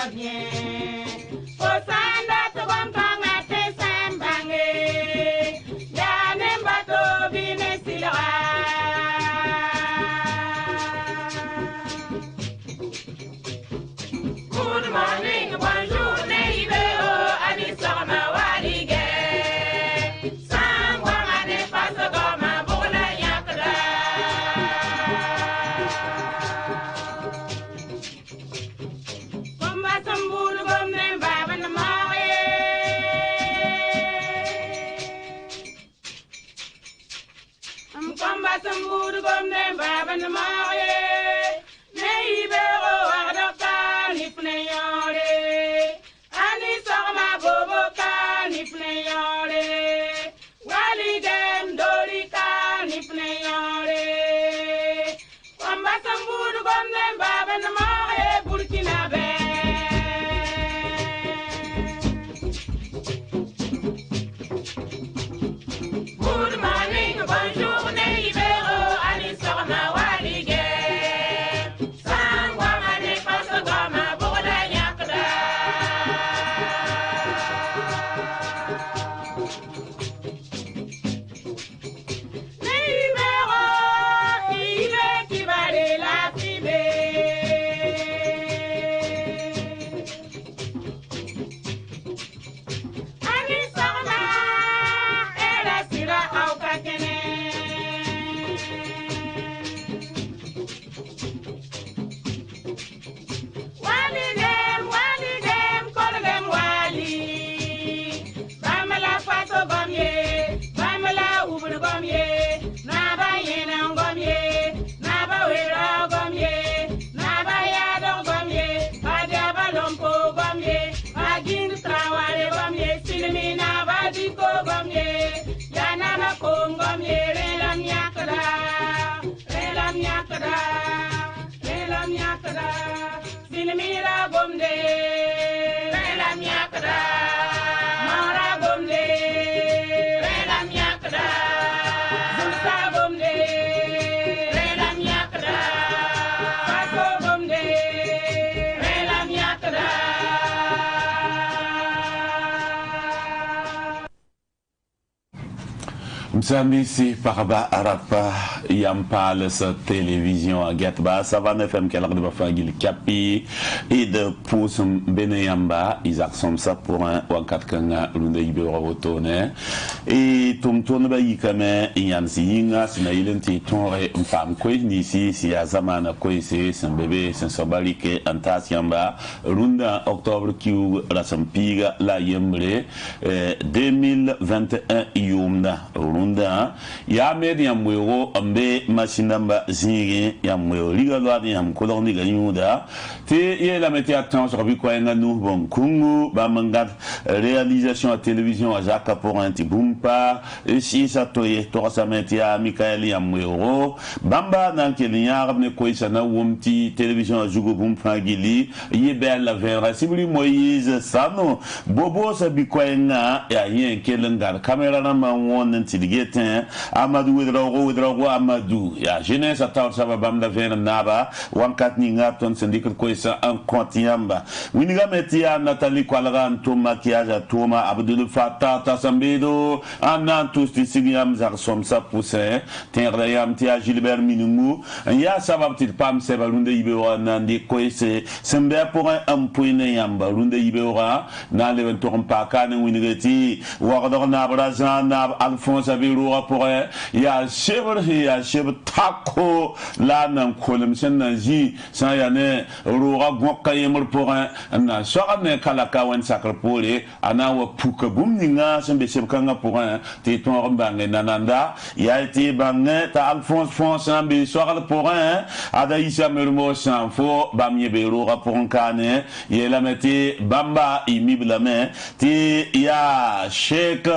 va bien. Osanda to gompanga te sambange. Ya nembato bine sila. Good morning, bonjour, neighbor, Anissa Mawalige. Sangwa mane paso goma bola yakda. Komba sambulu gomne baba na mawe. Komba sambulu gomne baba na mawe. Neighbor, ardoka nifne yore. Ani sorma bobo ka nifne yore. Waligem dorika nifne yore. Komba sambulu gomne baba na mawe Burkina be. Good morning, bonjour, neighbor, ani sorma walige. Sangwa mane paso goma bola yakda. Neighbor, il est qui va de la fiber. Ani sorma, ela sira au kakene. Walidem, kolem wali. Bamala faso gomye, bamala ubul gomye. Naba yena gomye, naba wera gomye, naba yadon gomye, badiaba lompo gomye, bagin trawale gomye, silmi naba diko gomye, yanama kom gomye, relam yakada, relam yakada, relam yakada, silmira gomde, relam yakada, mara gomde, relam yakada, zulsa gomde, relam yakada, faso gomde, relam yakada. Msambisi paraba arapa yampale sa télévision à Gatba Savane FM qui a l'air de faire capi et de pousse bene yamba Isaac Somsa pour un wakat kanga lunde ibero rotone et tum tourne ba yikame yansi yinga sina ilenti tonre mfam kwe nisi si ya zamana kwe se sen bébé sen sobalike antas yamba runda octobre qui la sampiga la yembre 2021 yumda runda ya meri yamwero ambe machinamba zingi yamwero liga lwadi yamkolorni ganyuda te ye la meti attention sur biko nganu bon kungu ba mangat réalisation à télévision à Jacques Porinti Bumpa si ça toye to sa meti ya Michael yamwero bamba nan kelinyar ne koisa na wumti télévision à Jugo Bumpa gili ye bel la vera sibuli Moïse Sano bobo sa biko nga ya yen kelengar caméra na ma won tiligeten Amadou Wedrago Amadou ya jeunesse attaque ça va bam la vera naba wankat ni ngaton syndicat koisa en kontiamba winiga metia Nathalie Kwalaran to maquillage à Thomas Abdul Fattah Tassambedo anan tous tisigam zar somsa poussin tenrayam tia Gilbert Minungu ya sabab tit pam sebalunde ibewra nandi koise sembe pour un puine yamba lunde ibewra na le ventorum pakane winigeti wardor na brazan na Alphonse Abiroura pour ya chevre tako la nan kolem sen naji sa ya ne rora gokka yemur pour na sorane kala kawen sakre pole ana wa puka bum ninga sembe sebkanga pour te ton bange nananda ya été bange ta Alphonse France ambe soral pour ada isa mermo san fo bamye berora pour kane ye la meti bamba imibla me ti ya Sheikh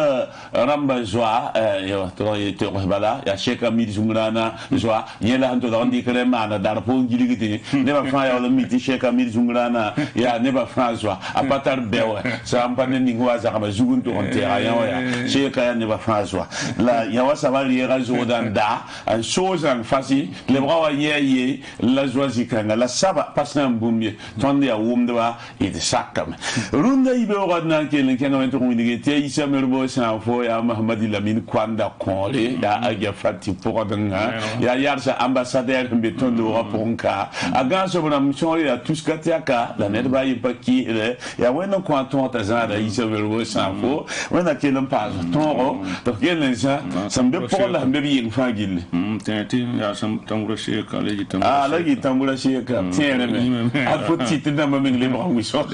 Ramba Joa yo to to bala ya sheka mi zungrana joa yela hanto da ndi kare mana dar po ngirigiti ne ba fa ya mi ti sheka mi zungrana ya ne ba fa joa apatar bewa sa ampane ningwa za kama zugunto on terra ya sheka ya ne ba fa joa la ya wa savali ya zo da an chose fasi le bra ye la joa zikanga la saba pasna mbumye tonde ya wumdwa ite sakam runda ibe rodna kelen kenga to ngini te isa merbo sa fo ya Mahamadi Lamine Kwanda Kole ya Agia Fati Poradanga ya Yarsa ambassadeur mbeton do raponka aga so bana mchori ya tuskatiaka la nedba yipaki ya wena kwanton tazada isa merbo sa fo wena kelen pas toro to kelen sa sambe pour la mbe yin fagil tenti ya sam tambura sheka leji tambura la gi tambura sheka tiene me a foti tinda ma mingle bra wiso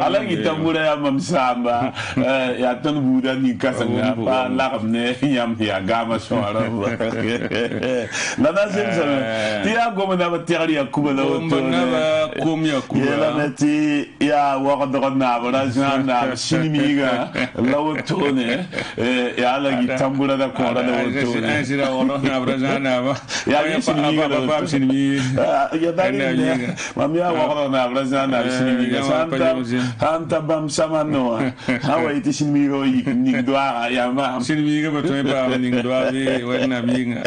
ala gi tambura ya mamsamba ya tan buda ni kasanga pa la ne yam ya gama shora la na sensa ti ya gomo na ba tiari ya kuba la to na kom ya kuba ya la ti ya wa do na ba na sinimiga la to ne ya la gi tambura da ko da to ne sira wono na brazana ba ya sinimiga ba sinimi ya dani mami ya wa na brazana sinimiga santa bam samano hawa iti sinimiga ni doa ya ma sinimiga ba to ba ni doa bi wena binga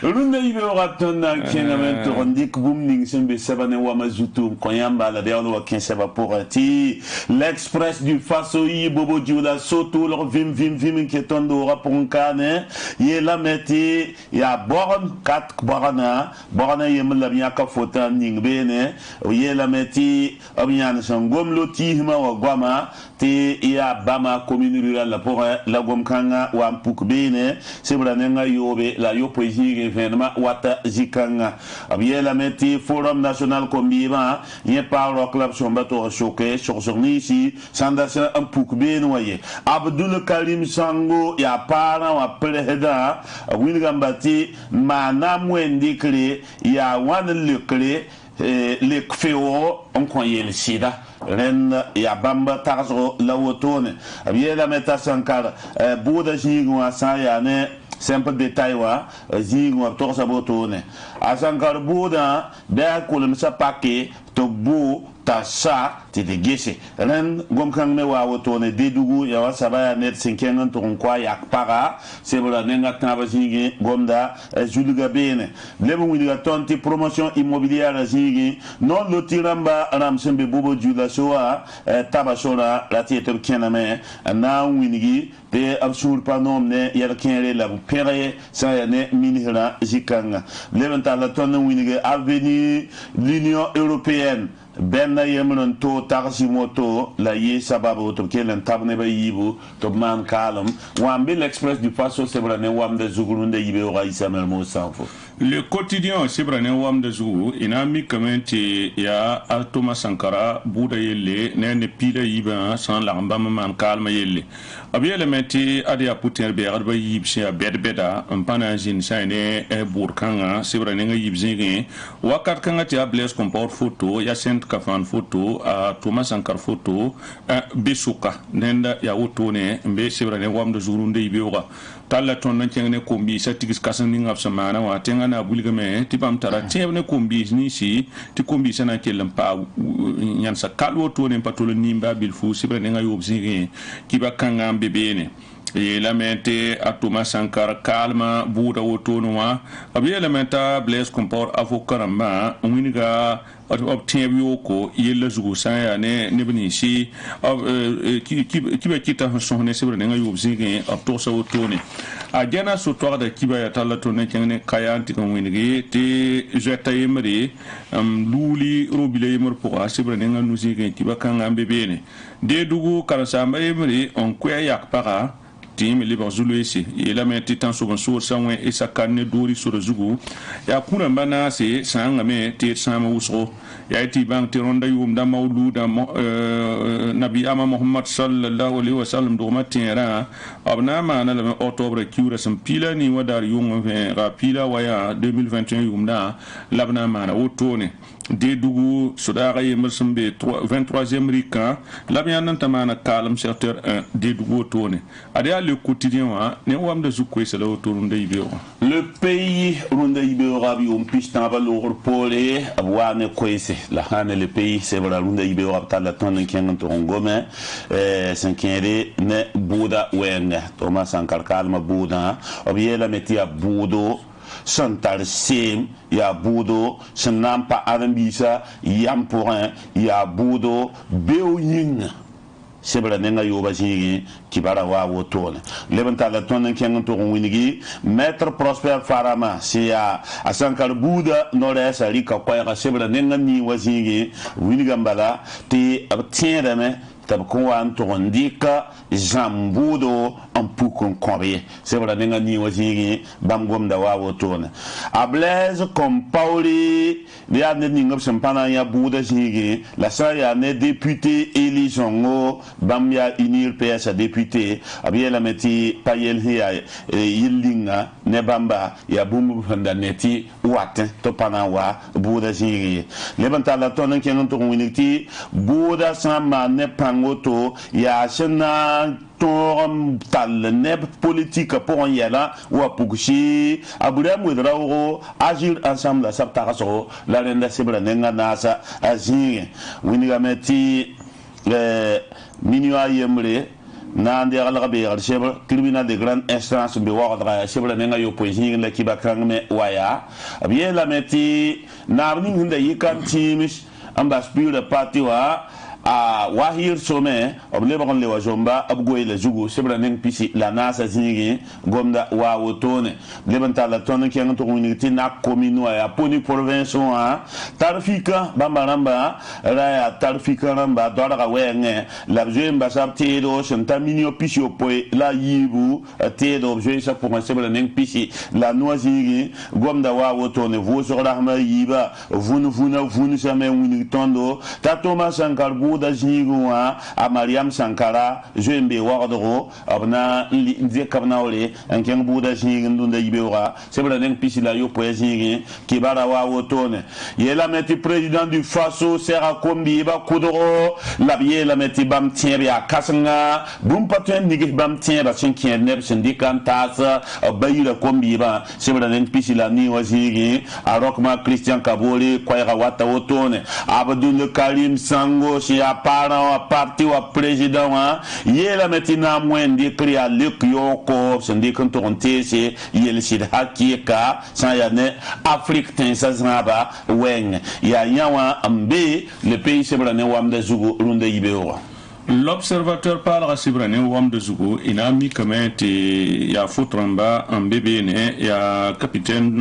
runda ibe ratona kenamento ondik booming sembe sabane wa mazutu koyamba la derno wa kinseba pour ti l'express du faso yi bobo jula soto lo vim ki tondo raponkane ye la meti ya born kat borna yemla biya ka fota ningbene ye la meti obiyan sangom loti hima wa gwama te ya bama commune rurale pour la gomkanga wa mpukbene sebra nenga yobe la yo poésie événement wata zikanga abiye la meti forum national combiba ye parlo club sombato choqué sur ici sandasa mpukbene waye Abdul Karim Sango ya para wa preheda wilgambati mana mwendikre ya wan lekre le kfeo on koyel sida ren ya bamba tarzo la wotone abiye la meta sankara buda jingwa saya ne simple détail wa jingwa to sabotone asankar buda da kulum sapake to bu ta sa ti de gese ren gomkang me wa wotone dedugu ya wa sabaya net 50 to kwa yak para sebra nenga taba jingi gomda juluga bene lebo winiga tonti promotion immobilière jingi non lotiramba ramsembe bobo jula soa taba sora la tieter kename na winigi de absur panom ne yar kenre la pere sa ya ne minira jikanga levanta la tonne winiga avenue l'Union européenne benna yemnon to taxi moto la ye sababu to kelen tabne ba yibu to man kalam wambe l'express du paso sebrane wamde zugurunde yibe o raisa mel mo sanfo le quotidien sebrane wamde zugu inami kamenti ya Thomas Sankara buda yelle ne pila yiba san la mbam man kalma yelle abi elementi adia puter be arba yibse bedbeda mpana jin saine burkanga sebrane nga yibzingi wakat kanga ti Blaise Compaoré photo ya sent kafan photo a Thomas Sankara photo besuka nenda ya wotone mbe sebrane wamde zurunde yibewa talla ton nan cengene kombi sa tigis kasan ni ngap samana wa tenga na bulga me ti pam tara tebne kombi ni si ti kombi sana kelam pa nyan sa kalwo to ne patolo nimba bil fu sibre nga yobzi ki ba kanga bebene e la mente a Thomas Sankara kalma buda wotono wa abi elementa Blaise Compaoré avocaramba winiga obtain yoko yella zugo saya ne bni si kiba kita sonne sebre nga yobzi ab to sa wotone a jana so to da kiba ya talato ne kene kayanti ko winigi te jeta yemri luli robile yemr pour sebre nga nuzi kiba kanga bebene de dugu karasamba yemri on kwe yak para tim liba zuluisi ila me titan so bonso sanwe e sakane dori so zugu ya kuna bana se sanga me te sama uso ya ti bang ti ronda yum da mawluda nabi ama Muhammad sallallahu alaihi wasallam do matira abna ma na le octobre kiura sam pila ni wadar yum ve rapila waya 2021 yum da labna ma na wotone de dugu sodara yember sembe 23e rika la bien nantamana kalm secteur 1 de dugu tone adia le quotidien wa ne wam de zukwe sala autour de ibeo le pays runda ibeo rabi on pistan valor pole abwane kwese la hane le pays c'est voilà runda ibeo abta la ton ken to ngome sankere ne buda wenga Thomas Sankara kalma buda obiela metia budo santar sem ya budo sanampa arambisa yam pourrin ya budo beoyin sebra nenga yoba jigi kibara wa wotone lebanta la tonen kengan to winigi maître Prosper Farama sia asankar buda nore sa rika kwa sebra nenga ni wajigi winiga mbala te abtiere me tab ko wan to ndika jambudo en pukon kombe sebra nenga ni wajigi bamgom da wa wotone a Blaise Compaoré ya ne ningam sampana ya buda jigi la sa ya ne député Elisongo bambia unir PS député abiela meti payel hiya yilinga ne bamba ya bumbu fanda neti watin to pana wa buda jigi lebanta la tonen kenon to winiti buda sama ne pangoto ya shena tom tal neb politique pour y aller ou à Pouguchi Abraham Ouedraogo agir ensemble la saptaraso la renda sebra nenga nasa azing winigameti minua yemre nande ala be al chebra tribunal de grande instance be waqdra chebra nenga yo poésie la kibakang me waya bien la meti narning hunda yikan timis ambaspire parti wa a wahir some obleba kon lewa jomba abgoy la jugo sebra neng pisi la nasa zingi gomda wa wotone lebanta la tonne ki nganto community na commune ya poni province wa tarfika bambaramba raya tarfika ramba dora wenge la jemba sabte do senta minio pisi opoy la yibu te do je sa pour sebra neng pisi la noisigi gomda wa wotone vo so rahma yiba vunu sama wini tondo ta Thomas Sankara da jiguwa a Mariam Sankara jembe wardro abna ndi kabna ole en ken buda jigin dunda yibewa sebra nen pisila yo poésie ki bara wa wotone yela meti président du Faso Sera Kombi ba kudro la biela meti bam tiebe a kasanga bum paten nigi bam tiebe sin ken neb syndicat tasa bayira Kombi ba sebra nen pisila ni wajigi a Rokma Christian Kabore kwaya wata wotone Abdul Karim Sango a parent a parti wa président wa yela metina mwendi kriya luk yoko sendi kan tonte se yel sid hakika sa ya ne Afrique tin sa zaba weng ya nyawa ambe le pays sebra ne wamda zugo runda yibewa. L'observateur parle à Sibrane Wam de Zougo, il a mis comme il y a Foutramba, un bébé né, il y a capitaine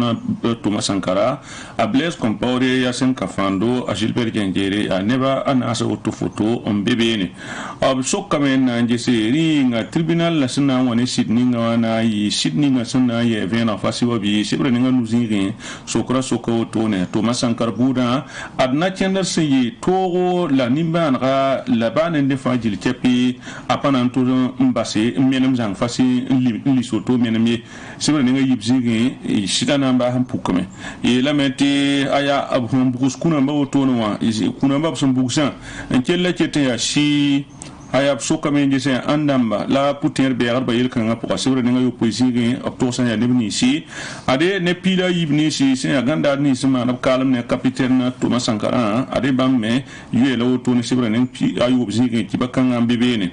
Thomas Sankara, à Blaise Compaoré, il y a Senkafando, à Gilbert Gengere, à Neva Anasa Autophoto, un bébé né. Ab Sokamen, un Jesseri, un tribunal, la Sena, on est Sydney, Sydney, Sena, il y a un Fasiwabi, Sibrane Nouziri, Sokra Sokaotone, Thomas Sankara Bouda, Adna Tiendersi, Toro, la Nimbanra, la Ban de jil tepi apana to mbase menem jang fasi li soto menem ye sebra nga yibzingi shitana mba ham pukame e la meti aya abhum bukus kuna mba to no wa kuna mba bsum buksan en kella kete ya shi aya soka men jese andamba la puter be arba yel kan ngapo sebra nga yo poésie opto san ya nebni si ade ne pila yibni si se ganda ni sama na kalam ne capitaine Thomas Sankara ade bamme yela to ne sebra ne pi ayu obzigi ki bakanga mbebene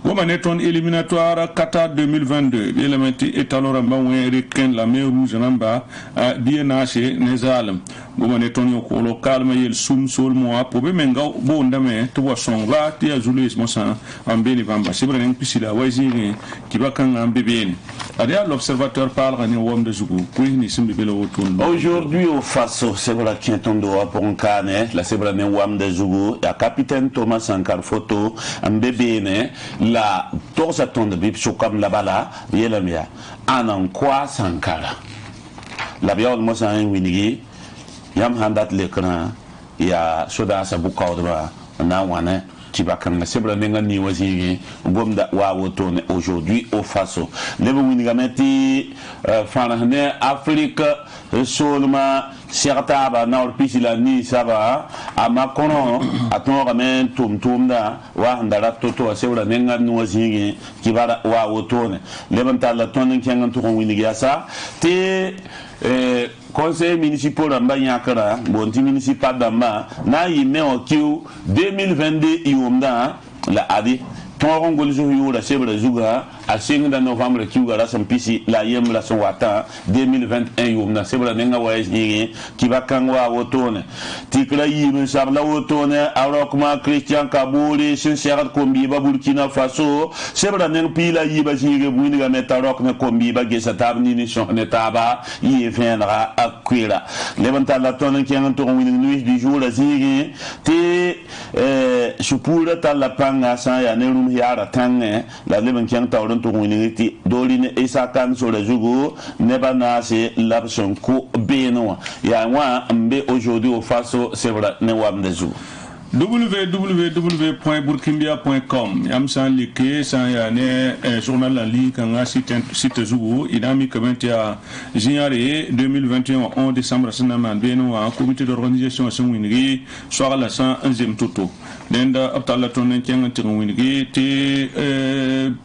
Goma neton éliminatoire Qatar 2022 elementi etalora mbawe reken la mer rouge namba DNH nezalem goma neton yo ko local ma yel sum sol moa pobe menga bo ndame to wason la ti azulis mosa ambeni bamba sibra nen pisila wazini kibakanga ambebeni adia l'observateur parle ni wom de zugu ni simbi belo wotun. Aujourd'hui au Faso sebra kintondo pour un cane la sebra nen wom de zugu ya capitaine Thomas Sankara photo ambebene la torsa tonde bip sokam la bala yelamia anan kwa Sankara la biol mosa winigi yam handat lekran ya soda sa bukawdra na wane qui va quand c'est pour nenga ni waziri gomda wa wotone aujourd'hui au Faso lebo wingameti fanahne Afrique solma sertaba na orpisila ni saba amakono atonga men tumtumda wa ndara toto c'est pour nenga ni waziri qui va wa wotone lebo tala tonen kengan to winigasa te conseil municipal d'amba yakara bonti municipal d'amba na yime o kiu 2022 yumda la adi ton ngol zo yura sebra zuga a 5 de novembre kiu gara sam pisi la yem la son wata 2021 yumda sebra nenga wais ni ki va kangwa wotone tikra yime sabla wotone arokma Christian Kabore sincère kombi ba Burkina Faso sebra neng pila yiba jige buiniga metarok na kombi ba gesa tabni ni son netaba yi viendra akwira levanta la tonen qui en tourne une nuit du jour la zigi te supura ta la panga sa ya ne rum yara tanne la leven qui en tourne une ti doline isa kan so la jugo ne bana se l'abson ko beno ya wa mbe aujourd'hui au Faso c'est vrai ne wa mdezu www.burkimbia.com yam san like san ya ne journal en ligne kan site zugo inami kamenti ya janvier 2021 11 décembre sanaman beno un comité d'organisation san wingi soir la 101e toto denda aptala tonen kenga tin wingi te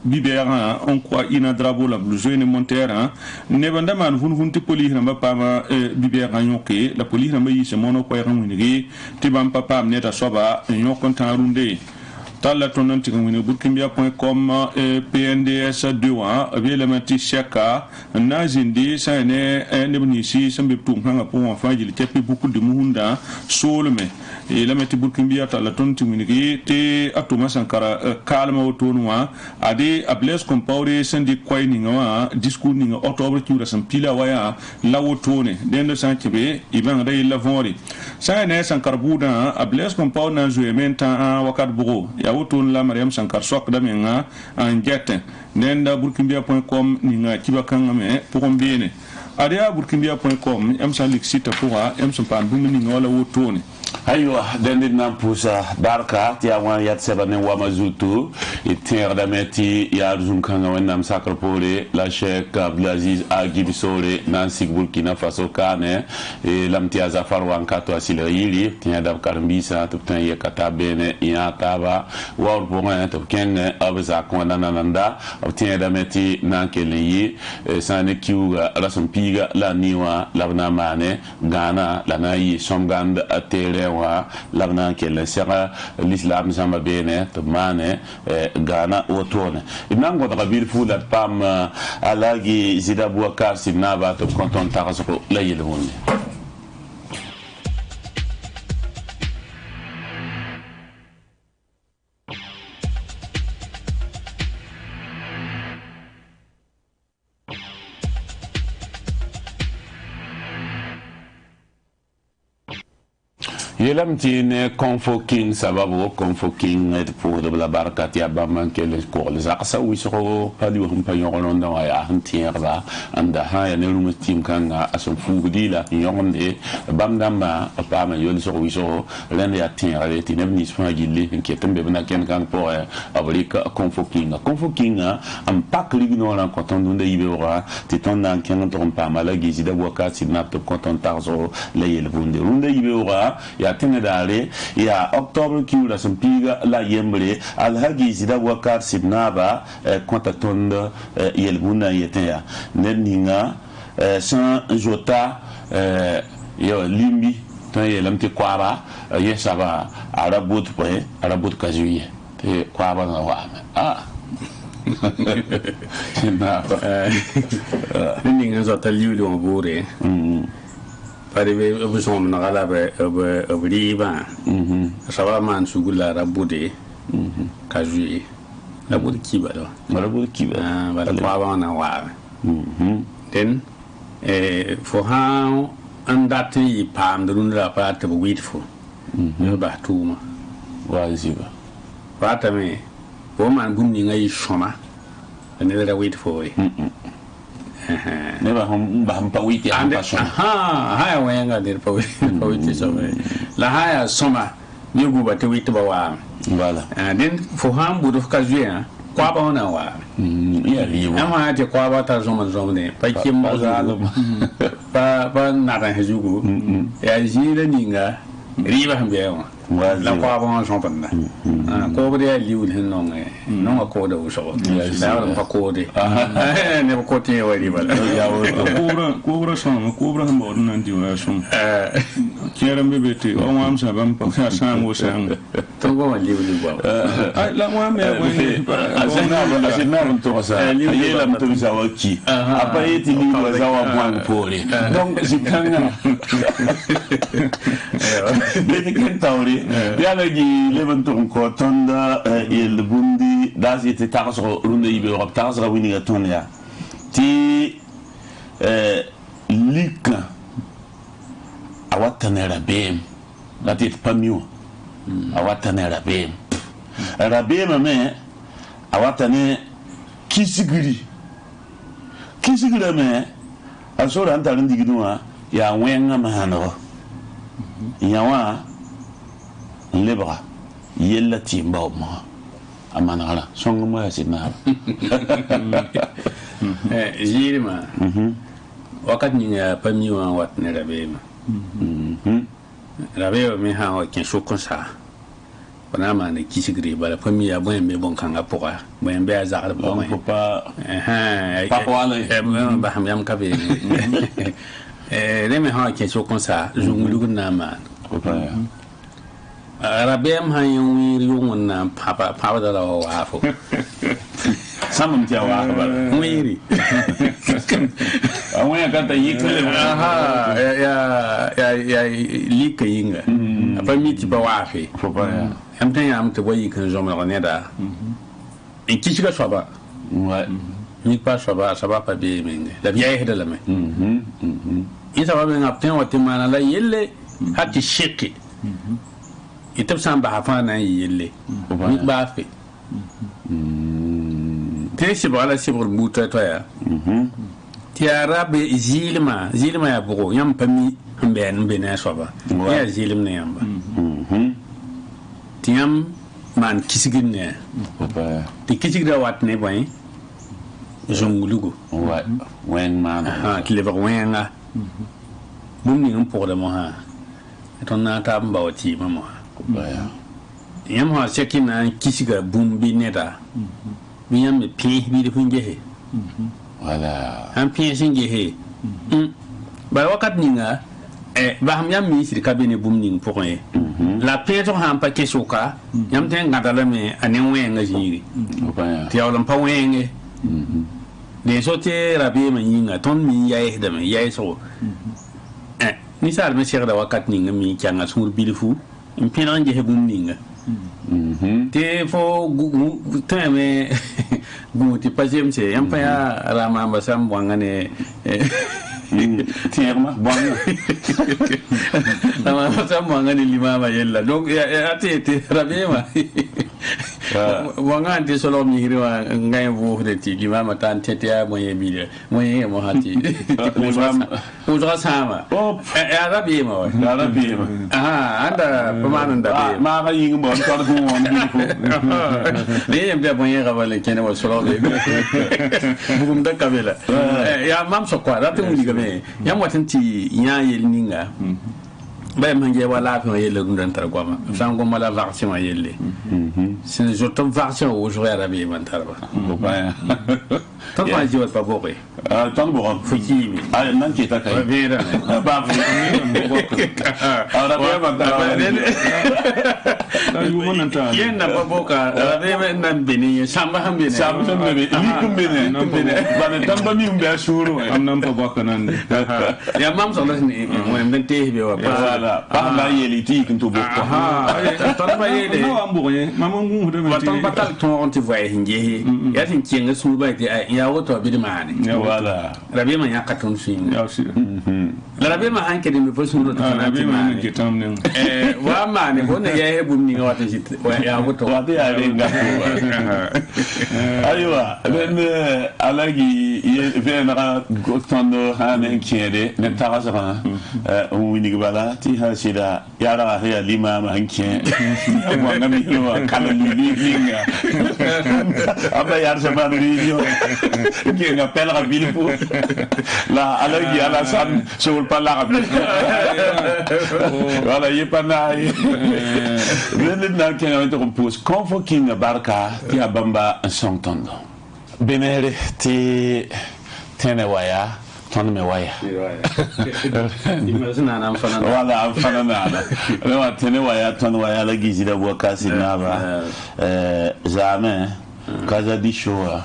bibera on quoi ina drabo la blouson ne montera ne banda man vun ti police na ba ma bibera nyoke la police na ba yi se mono ko ran wingi te bam papa ne ta soba yon kontan runde tala tonon ti ngene burkimbia.com PNDS 2 abi elementi cheka na zindi sa ne nebnisi sambe tum hanga po en fa jili tepi beaucoup de muhunda solme elementi burkimbia tala ton ti ngene te atuma sankara kalma otonwa ade ables compawre sandi koy ni ngawa discours ni octobre ki ura sam pila waya la wotone dendo santibe iban ray la vori sa ne sankara buda ables compawre na jouer menta wakat bugo ya wotun la Mariam Sankar sok da menga en jette nenda burkimbia.com ninga kibakanga me pour combien adia burkimbia.com am sa lik site pour am son pan bumi ninga wala wotone aywa dendin nam pusa barka ti awan yat sebane wa mazutu itir da meti ya zum kanga wennam sakra pole la Cheikh Abdelaziz Agibisore Nancy Burkina Faso kane e lamti azafar wan kato asile yili tiya da karmbisa to tan ye kata bene ya taba wa bon to ken abza ko nananda tiya da meti nankele yi sane kiuga rasum piga la niwa labna mane gana la nayi somgand atere wa labna kele sera l'islam sama bene to mane gana wotone inango da bir fula pam alagi zida Boubacar Sinaba to konton taraso la yelwonde yelam tine convoking sababu convoking et pour de la baraka ti abam ke le ko le zaksa wisro pali wa hum payon ronda wa ya hantierba anda ha ya ne lum tim kanga asom fugudi la yonde bamdamba pa ma yol so wisro len ya tiere ti ne ni sfa gilli ke tembe bana ken kan pour abrika convoking am pak ligno la konton dunde ibora ti ton nan ken ton pa mala gizida Boubacar Sinaba to konton tarzo le yel bunde runde ibora ya tene dare ya octobre ki ula sampiga la yembre alhagi zida Boubacar Sinaba kontatonda yelbuna yeteya neninga san jota yo limbi tan yelamte kwara yesaba arabut pre arabut kajuye te kwaba na wa ninga jota liuli on bore paribe obusom na gala be obriba sawa man sugula rabude kajuye rabud kiba do bala kwaba na wa den for how andati pam durunda pa te wit fo no ba tuma waziba pata me bo man gumni ngai shoma ne da wit fo ne ba hum pa wit ya passion haya wenga der pa wit so la haya soma ni gu ba te wi te ba wa voilà den fo ham bu do ka jué hein kwa ba na wa ya liwo ama te kwa ba ta zom ne pa kim ba na ran hejugo ya jira ninga riba hambe wa la kwa ba zom pan na ko ba ya liu hen no ko da uso la ba ko de ne ba ko te wa riba ya ko bra hambo nan di wa som kieram bebete o wam sa bam pa sa ngo sang to ba liu ba ai la wam me asina to sa yela mto sa waki apa yeti ni wa za wa mwan pole donc jikanga beti kan tawri ya la gi lebanton ko tonda yel bundi das yete taxo runde yibe Europe taxo wini ga tonya ti lika awatane rabem latit pamiu awatane rabem me awatane kisigiri me asora antarin digiduma ya wenga mahano yawa lebra yella timba ma amana songo mo yasinna jirma wakat ni pamiu awatane rabem rabem me ha wa ken shokonsa bana ma ne kisigri bala famille bon me bon kanga poka bon be azar bon papa wala ba ham yam ka be le me ha ke so konsa jungulu na ma papa rabem ha yuri yungun na papa da la wa fo samum tia wa ba mwiri awaya kanta yikle ya lika yinga apa miti ba wa fe papa am tan am te boyi kan jom la neda en kishika soba ouais ni pa soba pa be menge la biya heda la me ita ba ben apten wa timana la yelle hatti sheki itab samba hafa na yelle ni ba fe te si ba la si bur buta to ya ti arabe zilma ya bugo yam pami mbe na soba ya zilim ne yamba tiam man kisigin ne papa ti kisigra wat ne boy jongulugo ouais wen man ki le wenga bum ni on pour de mo ha ton na ta mba wati mo ha tiam ha sekina kisiga bum bi ne da mi yam pi bi de funge he voilà am pi singe he ba wakat ninga ba ham yam mi sir kabine bum ning pour la peto ham pa kesuka yam ten ngadala me anen wenga jiri ti awlam pa wenge de sote rabi man yinga ton mi yae da me yae so ni sal me sir da wakat ninga mi kyanga sur bilfu en pinan je bum ninga te fo teme guti pajem se yam pa ya rama basam wangane tierma bon ama sama ngani lima ma yella donc ya te rabema wanga ante solo mi hirwa ngai bo de ti lima ma tan tete ya mo yebile mo hati ko sama ya rabema anda pamanan da ma ga yin bon to ko won ne yem da mo yega wala kene wa solo be bugum da kabela ya mam so kwa ratu mu diga me yam watanti nya yel ninga bay manje wala fa yelle dundan tar goma san goma la vaccin yelle sin je tom vaccin au jour arabe man tarba ba tan ma jiwa pa bobe tan bo fuki nan ki ta kai vera ba arabe man tarba yu mon ta yenda pa boka arabe nan bini samba hambe likum bene ba ne tamba mi umbe ashuru am nan pa boka nan ya mam so ni mo en te be wa pa la yeli ti kin to bokko tan ba yele no am bo ye mamon ngu de ba tan batal ton on ti voye hinje ya tin kinga su ba ti ya woto bi de mani voilà rabi man ya katun sin ya si la be ma hanke de me fo sunu to na be ma ke tam ne wa ma ne bonne ya he bum ni ga wata sit wa ya woto wa te ya renga aywa ben alagi ye na gotondo hanen kiede ne tagasa kana wini bala ti ha sida ya ra ha lima ma hanke wa ngami lo kana ni linga aba yar sabana ni yo ki nga pel ra bilpo la alagi ala san sur pala voilà il pas na le na qui a été repose convoquing barka ti abamba s'entendre benere ti tenewaya ton me waya imagine na amfana voilà amfana na le tenewaya ton waya la gizida bokasi na ba jamais kaza di showa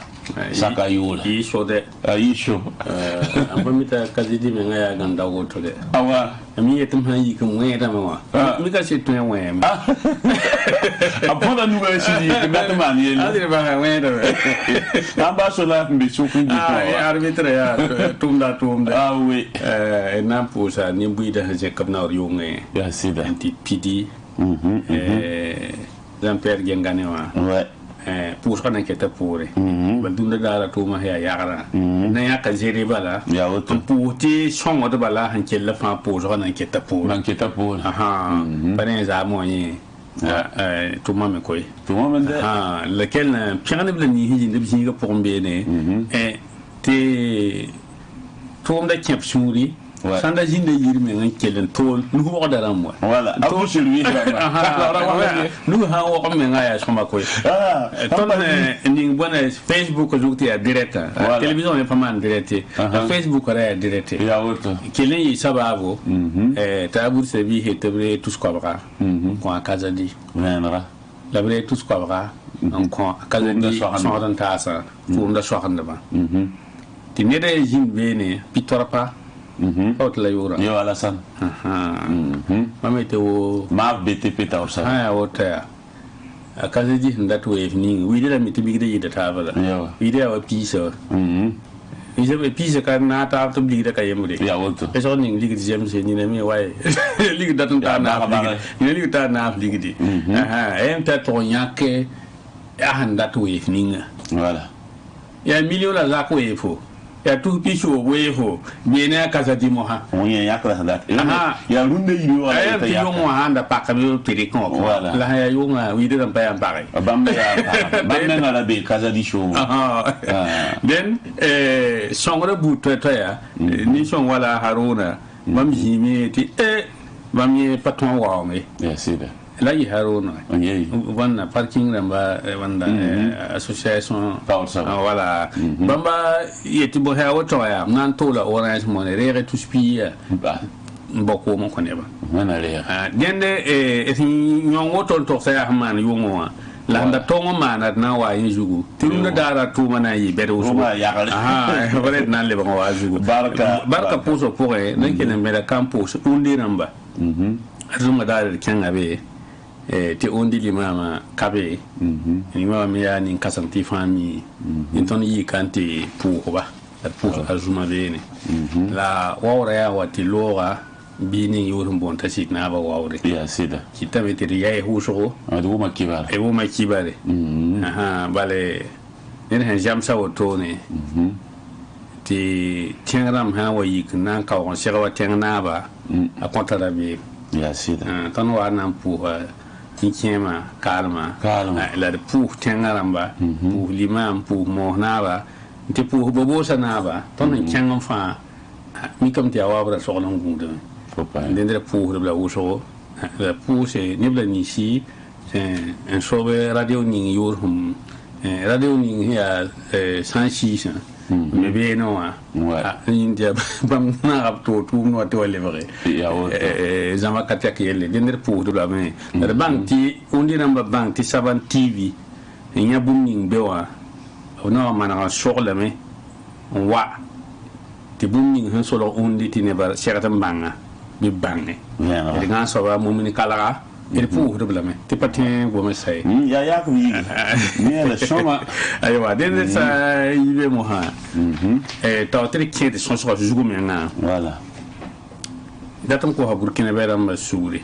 saka yula isho de isho ambamita kazidi me ngaya ganda goto de awa mi yetum hayi ko ngeta ma mi ka se tun we apona nu ba shidi ke mata man yeli adire ba ngeta amba so la mbi so kun ji to arbitre ya tumda ah oui na pusa ni buida je kapna yor nge ya sida anti pidi Jean-Pierre Gengane wa ouais pour qu'on inquiète pour bandunda dara to ma ya yara na ya ka jere bala ya woto pour ti son de bala han kella fa pour qu'on inquiète pour aha bane za mo ni to ma me koy to ma me lequel piane bla ni hi de bi ga pour mbene te to mda kep suri sanda jinde yirme ngan kelen tol nu ho dara mo voilà abu celui nu ha wo me ngaya soma koy ton ni bona Facebook jukti ya direct télévision ne pas man direct Facebook ra direct ya woto kelen yi sababu tabur se bi hetebre tous ko baka ko akazadi venra la bre tous ko baka on ko akazadi so dan tasa fu nda so hande ba ti ne de jin bene pitorapa out la yura yo ala san mamete wo ma BTP ta orsa ha wota akaze ji ndat we evening we did a meet big day da ta bala we did a pizza we did a pizza kan na ta to big da kayemre ya woto e so ning lig james ni ne me wai lig da tun ta na ni lig ta na lig di em ta to nyake ndat we evening voilà ya million la za ko efo ya tu pisho wefo bene kaza di moha onya yakla hadat ya runde yibi wala ya ti yo mo handa paka bi piri ko la ya yo nga wi de pa am pare bamba ya bamba ngala be kaza di show then songre bu to ya ni song wala haruna bam jimi ti bam ye patron wa ngi ya sida la yi haruna onye wanna parking namba wanda association voilà bamba yeti bo ha woto ya nan to la orange money rere to spia ba mboko mo koneba wana le dende nyongo to to sa man yongo la nda tongo mana na wa yugo tunda dara to mana yi bere usu wala nan le ba wa yugo barka poso pore nan kenen mera campus undi namba azuma dara kenga be te ondi limama kabe ni mama mi ya ni kasanti fami inton yi kanti pour azuma bene la wawra ya wati lora bini yorum bon tasik na ba wawre ya sida kitabe te ya huso adu ma kibare e ma kibare bale ne han jamsa woto ne ti tengram ha wa yik nan ka on sera wa tengna ba a kontara be ya sida ton wa nan pour tinkema kalma la de pour tengaramba pour l'imam pour mohnaba te pour bobo sanaba ton tiangam fa mi comme ti awabra so non gunde dendre pour la uso la pour c'est nibla nisi c'est un sobe radio ni yorum radio ni ya 106 me be no india bam na rap to no to lever zama katek yelle dender pour de la main la bank ti undi namba bank ti saban tv nya bumning bewa no mana sur la me wa ti bumning han solo undi ti ne bar seratan banga bi bangne de gan so ba mumini kala il pour de la main ti patin go me say ya ko yi ni la choma aywa dender sa yibe mo ha ta tri qui de son so jugo menga voilà datam ko ha Burkina be ram suguri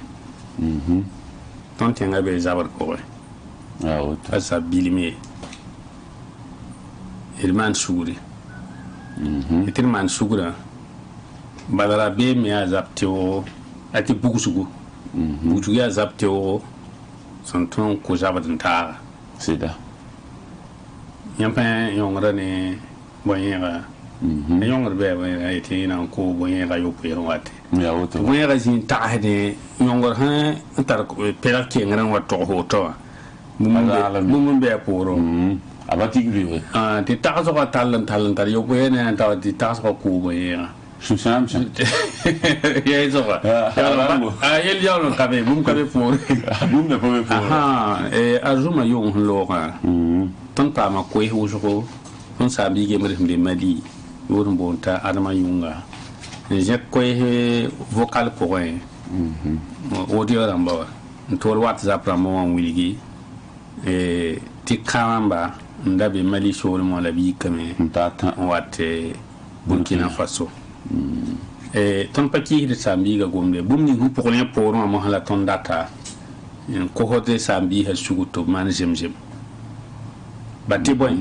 ton tenga be zabar ko asa bilimi irman suguri itirman sugura badara be mi azapteo ati bugusugu bugusugu azapteo santon ko zabadin ta sida yampa yongra ne boyera yongra be boyera iti na ko boyera yopu yerwate ya woto boyera jin ta hade yongra ha tar pera ke ngran wato hoto mum be poro abati gri ti ta so ka talan tar yopu ne ta ti ta so ko boyera Susam sam. Ya itu apa? Ayel jauh nak kabe, bum kabe pur. Bum dah kabe pur. Azuma yung loka. Tanpa mak kue husuko, pun sabi ke mereka di madi, urun bonta adama yunga. Jadi kue vokal kue, audio ramba, tuar WhatsApp ramba wiligi, tikamamba, ndabi mali show mo labi kame, Tata wat Burkina Faso. Ton paki de sambi ga gombe bumni hu pokole poro ma hala ton data ko hote sambi ha suguto man jemjem bati boy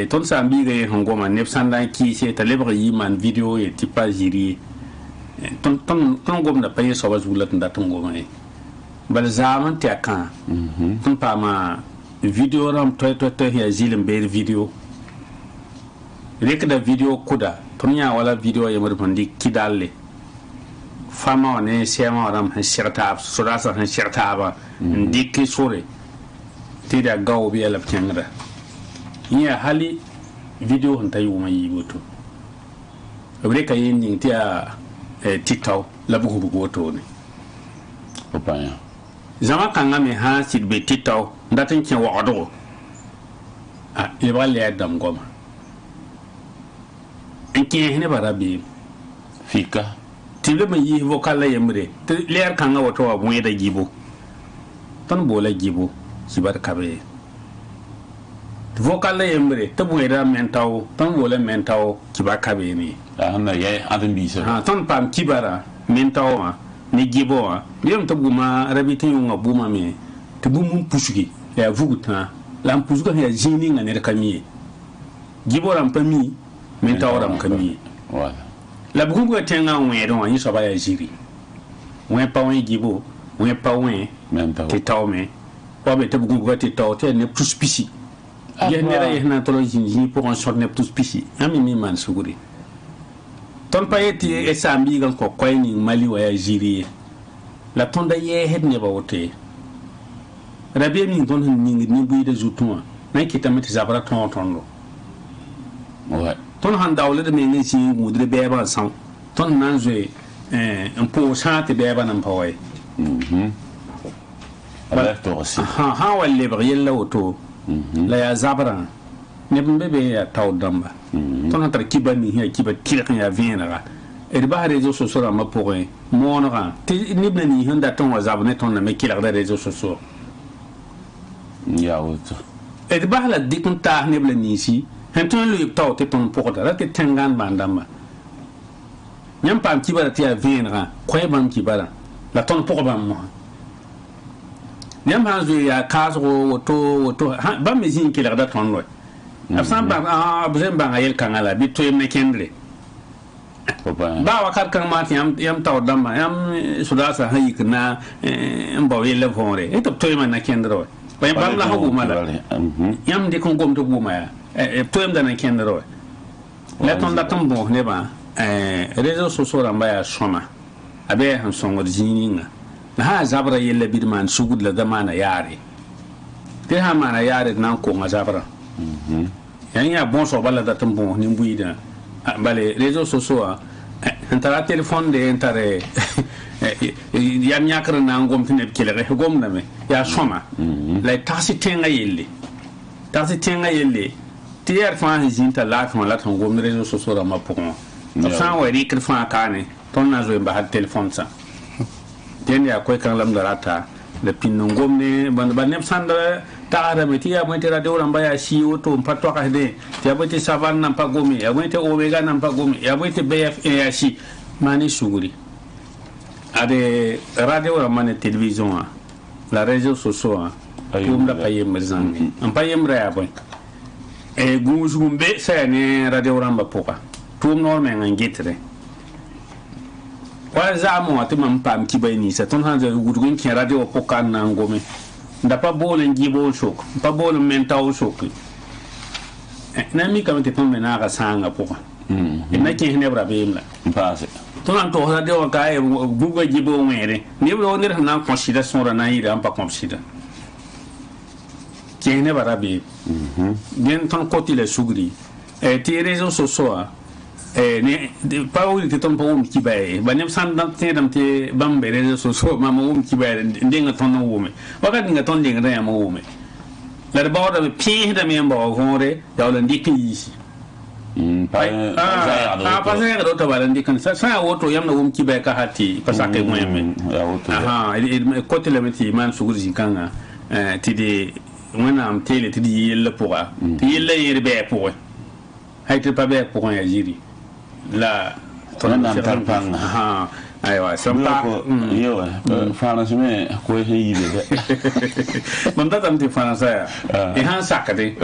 ton sambi ga hongo man nep sandan ki se talebre yi man video e tipa jiri ton gomna paye so wazulat ndata ngoma e bal zaman te kan ton pa ma video ram to ya zilim be video rek da video kuda tunya wala video ya murfandi kidalle fama ne sema ram han shirta surasa han shirta ba ndiki sore tida gaw bi ala ptengra ya hali video han tayu mai woto abre kay ni tia tiktok la bugu bugu woto ne opanya zama kanga me ha sidbe tiktok ndatin ke wado e balle adam goma enke ne barabi fika tible me yi vocal la yemre leer kanga woto wa moye da gibo tan bola gibo sibar kabe vocal la yemre to boye da mentaw tan bola mentaw kiba kabe ni ana ye adam bisa ha tan pam kibara mentaw ma ni gibo wa yem to buma rabiti yunga buma me to bum pusugi ya vuguta lam pusuga ya jini ngane kamiye gibo ram pami mentaw ram kamiye wala la bugu tenga wedo yi so ba ya jiri we pa we gibo we pa we mentaw te tawme o be te bugu te taw te ne plus pisi ye ne ra ye na to jinji pour un sort ne plus pisi ami mi man suguri ton pa yeti e sambi gan ko koy ni mali wa ya jiri la tonda ye het ne ba wote rabi mi don ni buyi de zutuma na kitamete zabara ton tondo ouais ton han dawle de mengi ci ngudre beba san ton nan zoe un po chante beba nan pawai ala to aussi ha walle ba yella auto la ya zabra ne bebe ya taw damba ton han tar kibani ya kiba tilkan ya vienna e ba réseaux sociaux ma pour monra te nibna ni handa ton wa zabne ton na me kilar da réseaux sociaux ya auto e ba la dikun ta nibla ni si henton lu taw te ton pokota la te tengan bandama nyam pam kibara ti a venra koy bam kibara la ton pokobam mo nyam hanzu ya kazo woto bam mezin ki la da ton lo absan ba abzen ba ngayel kangala bi to yemne kendre ba wakar kan mat yam taw dama yam sudasa hayikna mbawe le vonre e to yemna na kendro ba bam la hagu mala yam de kon gom to buma ya toem da na kendro la ton da ton bon ne ba réseaux sociaux ramba ya soma abe han songo jininga na ha zabra yella bidman sugud la zamana yare te ha mana yare nan ko ngazabra ya bon so bala da ton bon ni buida bale réseaux sociaux entara téléphone de entare yam nyakra na ngom tine kelere gom na me ya soma la tasi tenga yelle tier fan zinta la kan la kan gom réseaux sociaux ra ma pour ça wa ri fan kane ton na zo ba téléphone sa den ya koy kan lam darata le pinno gom ne ban ne sanda taara me tiya mo tera de ramba ya si oto patto ka de tiya bote savan nan pa gomi ya bote omega nan pa gomi ya bote bf ya si mani suguri ade radio ramane télévision la réseaux sociaux tum da payem zangi am payem rea boy e gumbe sa ne radio ramba poka tum norme ngitre wa za mo atima pam kibayni sa ton hanza gudugin ki radio poka na ngome nda pa bol ngibo shok pa bol mental shok na mi kamete ton mena ga sanga poka na ke ne bra bemla passe ton an to radio ka e buga gibo mere ni bro ne na considération ra na ira am pa considération kene barabe bien ton côté le sugri tes réseaux sociaux ne pas où te ton pom ki bae ba nem san dan te dam te bambe réseaux sociaux ma mo ki bae ndinga ton no wume waga dinga ton dinga da mo wume la de borda be pie da me mbo vore ya la ndiki yi pa pa do to ba ndikan sa woto yam na wum ki bae ka hati pa sa ke mo yame ya woto côté le meti man sugri kanga ti de wẽnnaam am tele tɩ d yɩll pʋga tɩ yɩlla yẽr bɩ pʋgẽ hay tɩ pa bɩ pʋgẽ yaa ziri la aywa sẽn pa fãansme koe sẽn yibe mam datame tɩ fãnsa yaa y sãn sakde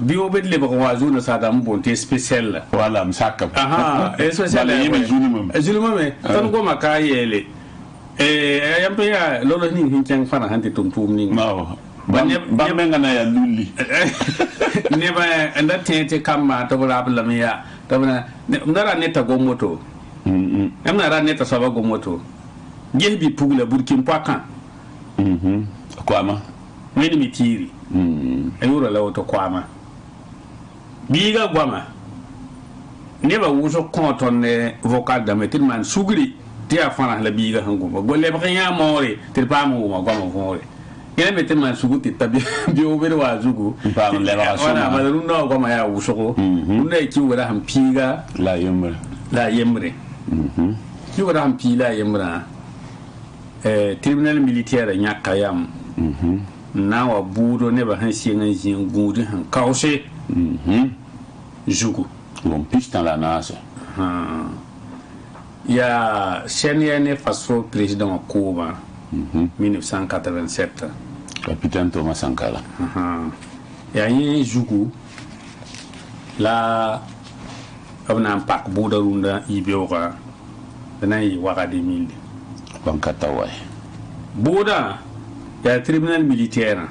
bɩ wo bɩ d lebg wa zũnã saada n boon tɩ spécial wala m sakame zulmame tõnd goma ka yeele yãmb tɩ yaa lols ning sẽn kẽng fãna sãn tɩ tʋm-tʋʋm ning bamenga na ya lulli neba anda tete kama to bla bla miya to bna ndara neta go moto amna ra neta saba go moto jebi pugla burkin paka kwama weni mitiri ayura la auto kwama biga gwama neba wuso konton ne vocal da metin man sugri dia fana la biga hango go le ba ya more tirpa mo ma gwama fore yana mete man sugu ti tabi bi o bere wa zugu pa le ba so na ba ru no ko ma ya wuso unna ki wara ham piga la yemre ki wara ham pi la yemra tribunal militaire nyaka yam na wa budo ne ba han sienga jin gudu han kause zugu bon pistan la nasa ya senior faso président Cuba 1987 capitaine Thomas Sankara ya yin zugu la abna pak buda runda ibioga dana yi waga de mil bankata way buda ya tribunal militaire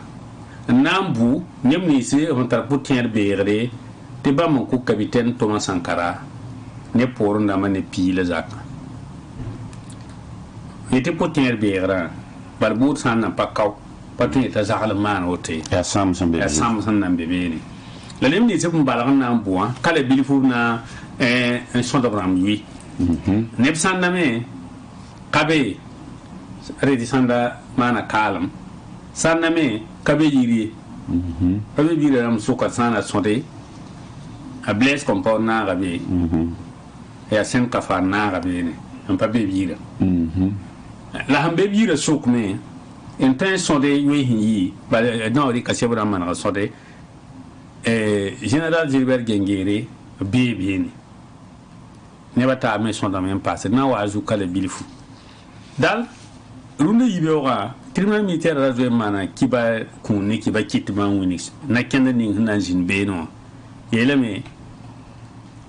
nambu nemni se on tar poutier beere te bam ko capitaine Thomas Sankara ne porunda mane pile zaka était poutier beere bar bud san na pakaw patu ta zakal man wote ya samson nan bebe ni la lemni se kumbalan na mbuwa kala bilifu na un sondobram lui nepsan na me kabe redi sanda mana kalam sanna me kabe yiri kabe yiri ram suka sana sonde a blaise compound na gabe ya sen kafa na gabe ne un pabe yiri la hambe yiri suk me en temps sonde yi ba na ri kasebra man sonde général Gilbert Gengere bébé ni ne bata me sonda même passé na wazu kala bilifu dal runda yibewa tribunal militaire razwe mana kiba kunni kiba kitma winix na kenda ning na jin beno yeleme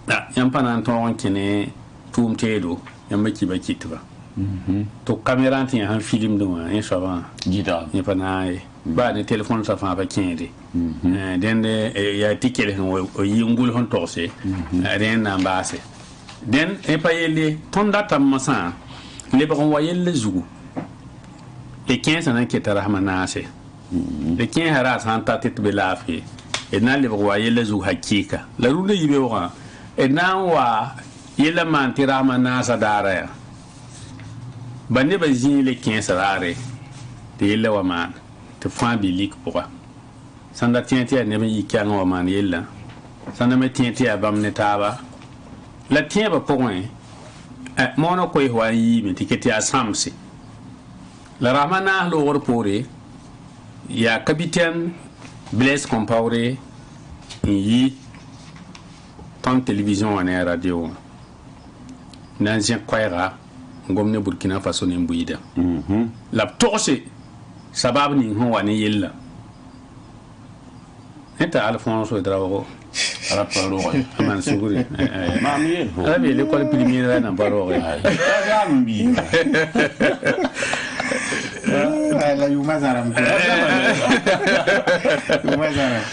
da yampana ton kene tum tedo yamba kiba kitba to caméra tin han film do en chava gida ni panaye ba ne téléphone sa fa ba kende dende ya tikele o yingul hon torse ren na mbase den e payele tonda tamasa le ba on wayel zugu le 15 ans qui était rahmanase le 15 hara santa tit bilafi e na le ba wayel zugu hakika la runde yibe wa e na wa yela man ti rahmanasa dara banne ba jini le 15 rare te yela wa man te fa bilik pourquoi sanda tienti ne me yikan wa man yella sanda me tienti abam ne taba la tieba point mono koy wa yi mi tiketi a samsi la ramana lo wor pore ya capitaine Blaise Compaoré yi ton télévision et radio nanzien koyra gomne Burkina Faso ne buida la togse sabab ni ho wani yella eta Alphonse Drago raparo man suguri mami arabe l'école primaire na baro gambi la yuma zaram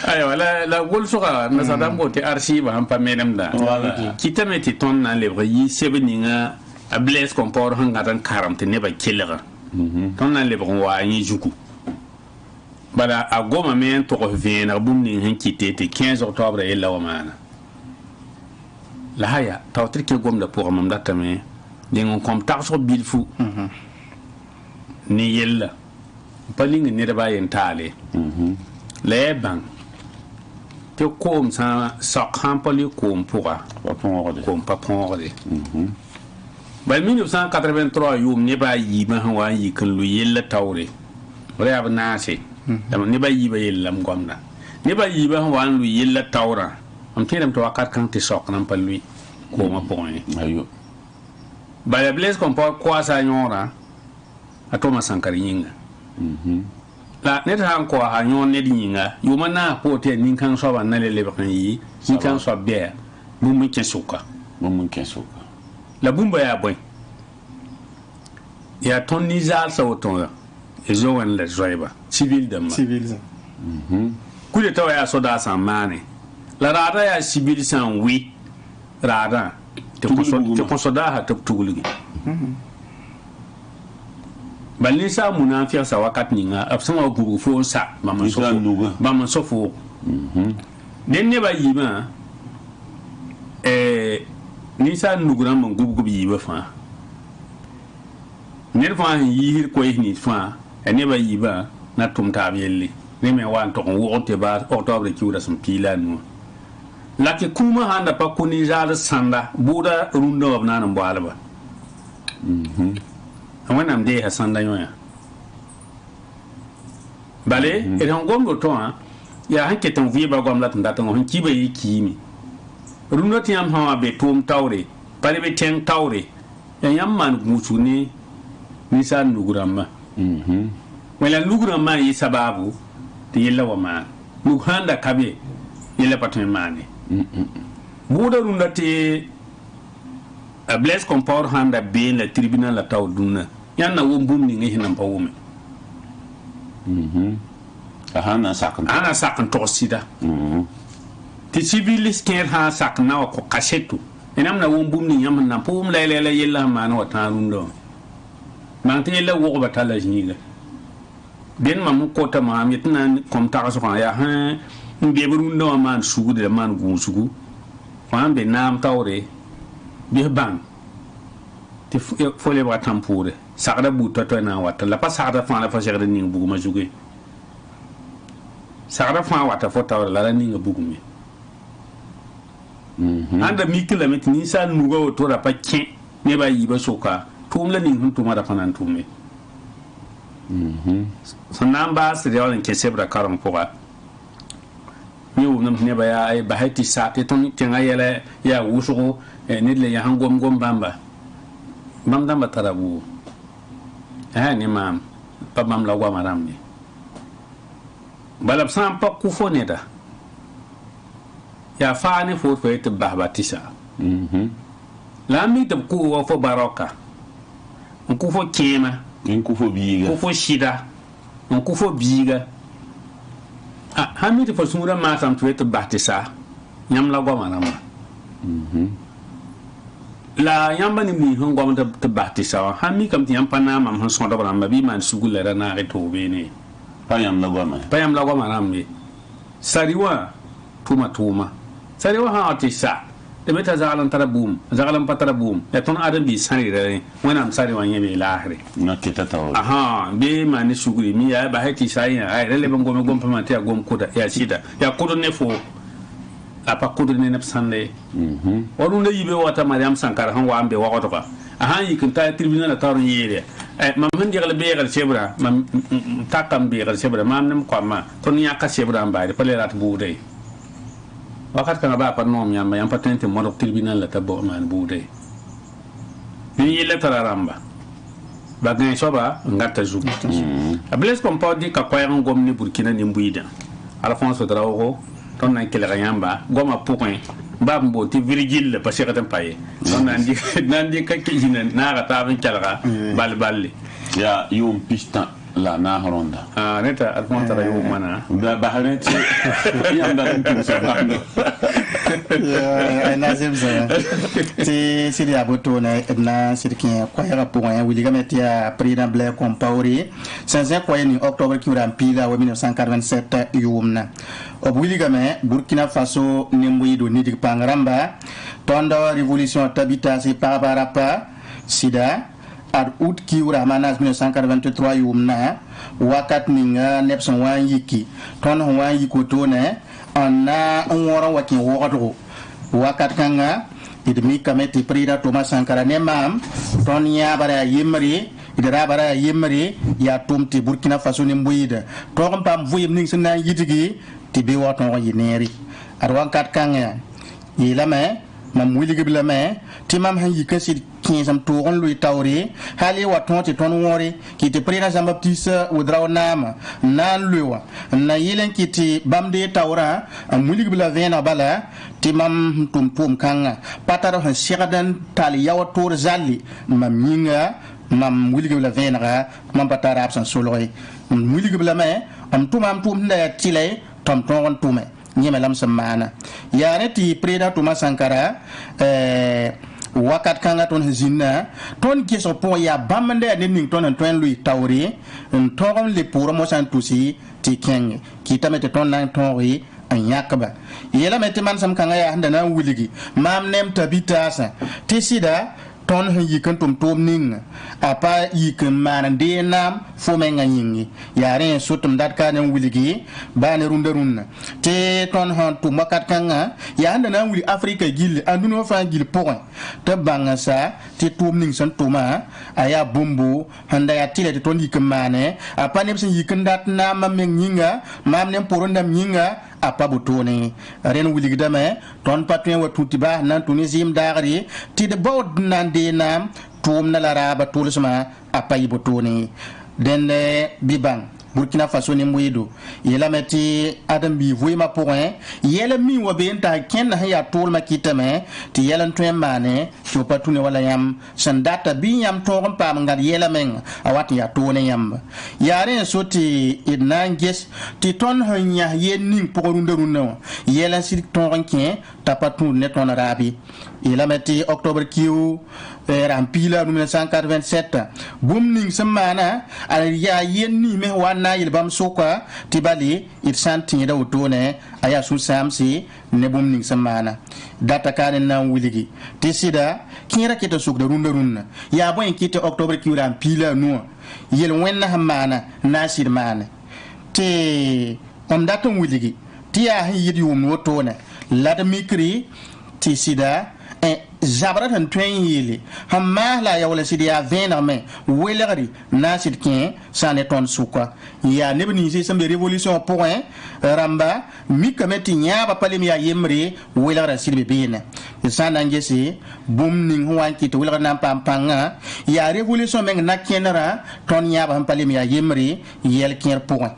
ayo la gol soka na sadam bote archive am pa menam da kitameti ton na le yi sebeninga a Blaise Compaoré hanga tan 40 ne ba kelera ton na le wa yi juku bala a goma men to ko vena bum ni hen kitete 15 octobre et la wamana la haya tawtir ke gom da pour mam datame dingon kom taxo bilfu ni yella paling ni da bayen tale le bang te kom sa sakhan pali kom pourra kom pa prendre bal 1983 yum ne ba yi ma wa yi kan lu yella tawre wala abna se ne ba yi ba yellam gomna ne ba yi ba wa lu yella tawra am tiram to wakat kan ti sok nan palui ko ma point ayo ba Blaise Compaoré kwa sa nyora atoma Sankara yinga la net han ko ha nyon ne dinga yuma na po te nin kan so ba na le le kan yi ni kan so be bu mu kesuka la bumba ya boy ya ton nizal sa oton e zo wan le zoiba civil dama kule tawa ya soda san mane la rada ya civil san wi rada te ko soda ha te tugulgi balni sa munafiya sa wakat ninga absan wa gugu fo sa maman sofo den ne ba yima ni sa nuguran man gugu yiba fa ner fa yihir ko ni fa ne ba yiba na tum ta yelle ne me wan to wo te ba octobre kiura sum pila no la ke kuma handa pa kuni jala sanda buda rundo na nan balba awanam de ha sanda yoya bale e don gomdo to ya hanke tan viba gom la tanda tan hon kiba yi kimi rundo tiam ha be tum tawre pare be ten tawre ya yamman gutu ni sa nugurama wala nugurama yi sababu te yella wa ma nughanda kabe yella patme mane buda runda te Blaise Compaoré handa be la tribunal la taw dunna yanna wo mbum ni ngi hinam pa wume ana sakan to sida ti civilis ker ha sakna ko kasetu enam na wo mbum ni yam na pum la yella ma no tanundo man te yella wo ba tala jinga ben mam ko ta ma mi tan kom ta so ya ha mbe burundo man sugu de man gu sugu fa be nam tawre be bang te fole wa tampure sagda buta to na wata la pa sagda fa la fa jerde ning bugu ma juge sagda fa wata fo tawre la ning bugu mi anda mi kilomètre ni sa nugo to ra pa ken ne ba yiba soka tum la ning huntu ma da fanan tumme sannan ba su da yawan ke sebra karon poga ni wonam ne ba ya ai ba hati sa te ton tinga yele ya wusugo ne le ya hangom gom bamba mam damba tarabu ni mam pa mam la wa maram ni balab sam pa ku fo ne da ya fa ne fo fo te bahbatisa la mi de ku wa fo baroka ku fo kema ku fo biiga ku fo shida ku fo biiga hamiti fo sura ma sam tuete batisa nyam la goma na ma la yamba ni mi hon goma te batisa hami kam ti yam pana mam hon son do ma bi man sugula na re to be ne pa yam la goma na mi sariwa tuma sariwa ha atisa de meta zagalan tarabum zagalan patarabum ya ton adam bi sari re wona am sari wanye be lahre na ketata be mani suguri mi ya ba heti sai ai rele bango me gom pamante ya gom kuda ya sida ya kudo ne fo apa kudo ne napsande wonu ne yibe wata Mariam Sankara han wa ambe wakoto ka yi kunta tribunal la taron yere mam han jegal be gal sebra mam takam be gal sebra mam nem ko ma ton ya ka sebra mbaade pale rat buude wakat kan ba pa nom yam patente mo tribunal la tabo man buude ni yele tararamba ba gan soba ngata zu ables compa di ka koy ngom ni Burkina ni mbuida Alphonse Traoré ton nan kele ganyamba goma point ba mbo ti Virgile parce que tan paye non nan di ka kijina na ga ta ban kalga balballe ya yum pistan la na horonda neta Alphonse Traoré mana da bahanet yam da tin so bando ya nazim za ti sidi aboto na sirkin kwa ya point wili gameti ya président Blaise Compaoré sans quoi ni octobre qui rampila wa 1987 yumna obwili game Burkina Faso nimbuido ni dik pangramba tondo révolution tabita si paraparapa sida ad août qui manas 1983 yumna wakat ninga nepson wan yiki ton wan yiko tone anna onwora wakin wodo wakat kanga idmi kameti prida Thomas Sankara ne mam ton ya bara yimri idara bara yimri ya tumti Burkina Faso ni mbuida to pam vuyim ning sina yitigi tibi waton yineri ad wakat kanga yilame mam wiligi bilame timam han yikasi kinsam togon lui tawre hali waton ti ton wore ki te prena Jean Baptiste Ouedraogo nama nan luwa na yelen ki ti bamde tawra am wiligi bila vena bala timam tum kanga pataro han shiradan tali yawa tor zalli mam yinga mam wiligi bila vena mam patara absan soloi wiligi bila me am tum nda tilay tom ton tume nyeme lam samana yare ti preda Thomas Sankara wakat kanga ton zinna ton keso po ya bamande ne ning ton lui tawri ton le pour mo san tusi ti keng ki tamete ton nan ton ri an yakba yela mete man sam kanga ya handa na wuligi mam nem tabita sa ti sida ton yikan tum ning apa yikan man de nam fo men ngayingi yare sotum dat ka nan wuligi ba ne runna te ton han tum makat kanga ya handa na wuli Afrika gil anduno fa gil point te banga sa te tum ning san tuma aya bombo handa ya tile te ton yikan mane apa ne sen yikan dat na mam men nyinga mam ne porondam nyinga apa botone ren wuligi dame ton patwen wa tutiba nan tunizim dagri ti de bod nan de nam tum na laraba tulisma apa ibotone den bibang Burkina Faso ni mwido yela meti adam bi voima point yela mi wa be enta ken ha ya tol makitame ti yela ntwe mane to patune wala yam sandata bi yam to pam ngar yela men awati ya to ne yam yare soti idnanges ti ton hanya yenning porunderunno yela sir ton ken tapatu ne ton arabi yela meti octobre kiu rampila 1987 bumning semana al ya yenni me wana yilbam soka tibali it santi da utone aya su samsi ne bumning semana data kanen nan wuligi tisida kira kita suk da runna ya boy kita octobre ki rampila no yel wenna hamana nasir mana te on data wuligi ti ya yidi wum wotone lad mikri tisida zabrat han twen yili hamma la ya wala sidia venerme weleri na sidkin sane ton suka ya nebni si sambe révolution point ramba mi kameti nyaba palim ya yemri weleri sidbe bene sana ngesi bum ning huwan ki to weleri nam pampanga ya révolution meng na kenara ton nyaba han palim ya yemri yel ker point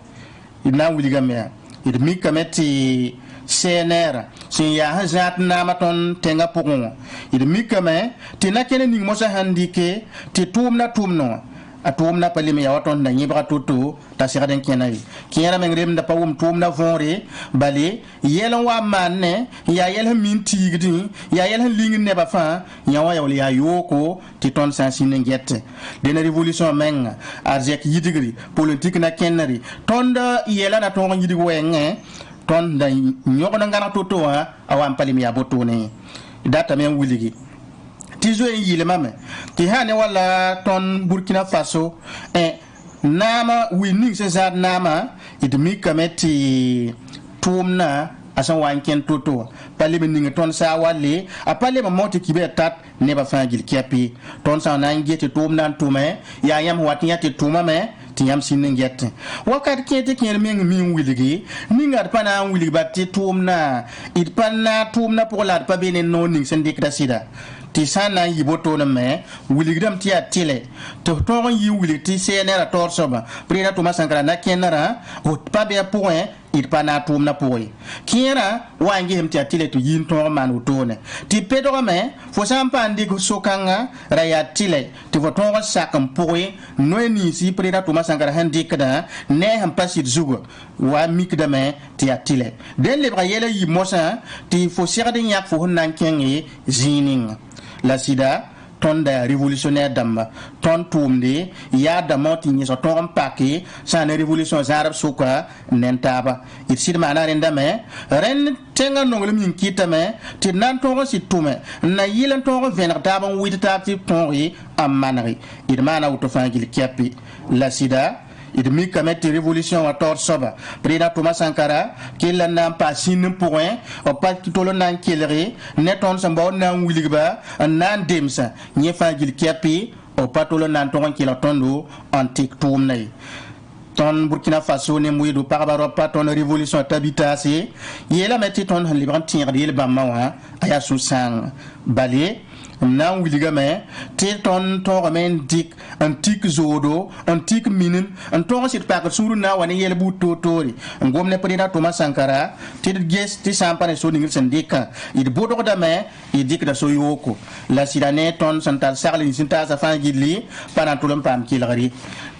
ina wuligamya id mi kameti CNR sin ya hazat namaton tenga pokon id mikame tina kene ning mosa handike ti tumna atumna palime ya waton da nyibra toto ta sira den kenai kiyara men rem da pawum tumna vonre bale yelan wa manne ya yel minti gidi ya yel lingin ne ba fa ya wa ya yoko ti ton sansine ngette de na révolution men arjek yidigri politique na kenari tonda yela na ton yidig wenge ton da nyogona ngana toto wa awam palimi ya botone data men wuligi tizo yile mame ti hane wala ton Burkina Faso nama winning se zad nama idmi kameti tumna asan wanken toto palimi ninga ton sa wale a palima moti kibe tat ne ba fangil kepi ton sa na ngeti tumna tume ya yam watinya ti tuma me tiyam sinin gette wakat kete ken men min wiligi ningar pana wiligi batti tumna it panna tumna pour la pa benen no ning sen dikra sida ti sana yi boto na me wiligdam ti atile to ton yi wilig ti CNR torsoba prina to masankara na kenara o pa be point il pa na tum na poe kiera wangi hem ti atile to yin ton man utone ti pedro me fo sampa ndi ko sokanga raya tile ti vo ton sakam poe no ni si prina to masankara handi kada ne ham pasit zugo wa mikda me ti atile den le brayela yi mosa ti fo serde nyak fo nan kengi zining la sida tonda révolutionnaire damba ton toumde ya damoti ni so ton paki sa na révolution zarab suka nentaba it sid mana renda me ren tenga nongol min kitame ti nan ton si tume na yilan ton vener taban wita ti ton yi amanari it mana auto fangil kepi la sida il mi kamet révolution à tort soba président Thomas Sankara qui l'a n'a pas signe pour un au pas tout le nan kelere neton samba nan wiligba nan demsa ni fagil kepi au pas tout le nan ton qui la tondo antique tournai ton Burkina Faso ne mouido par pas ton révolution tabitasi yela metti ton libre tire il bamawa aya susang balé nan wiligame te ton remen dik antique zodo antique minin an ton sit pak suru na wani yel bu totori ngomne président Thomas Sankara te ges te sampane so ningil sendika il bodo da me il dik da so yoko la sidane ton santal sarli sinta sa fangili pendant tout le pam kilari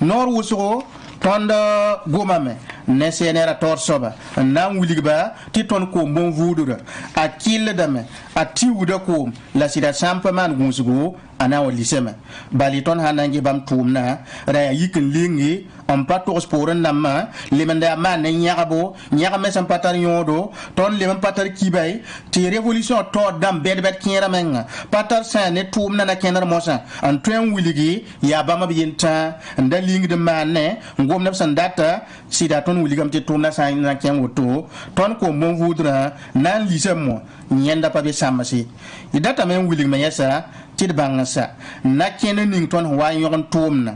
nor wusoro tonda gomame ne senera tor soba nan wiligba ti ton ko bon vudura akil dame ati wuda ko la sida sampa man gunsugo ana walisema baliton hanangi bam tumna ra yikin lingi on pato sporen namma lemanda man ne nyagabo nyagame sam patar yodo ton lem patar kibay ti révolution to dam bedbet kiera menga patar sa ne tumna na kenar mosa an tren wiligi ya bama biyenta nda lingi de man ne ngom na sandata sida ton wiligam ti tumna sa na ken woto ton ko mon voudra nan lisemo nyenda pa be samasi idata men wilig me yasa ti bangasa na ken ning ton wa yon tumna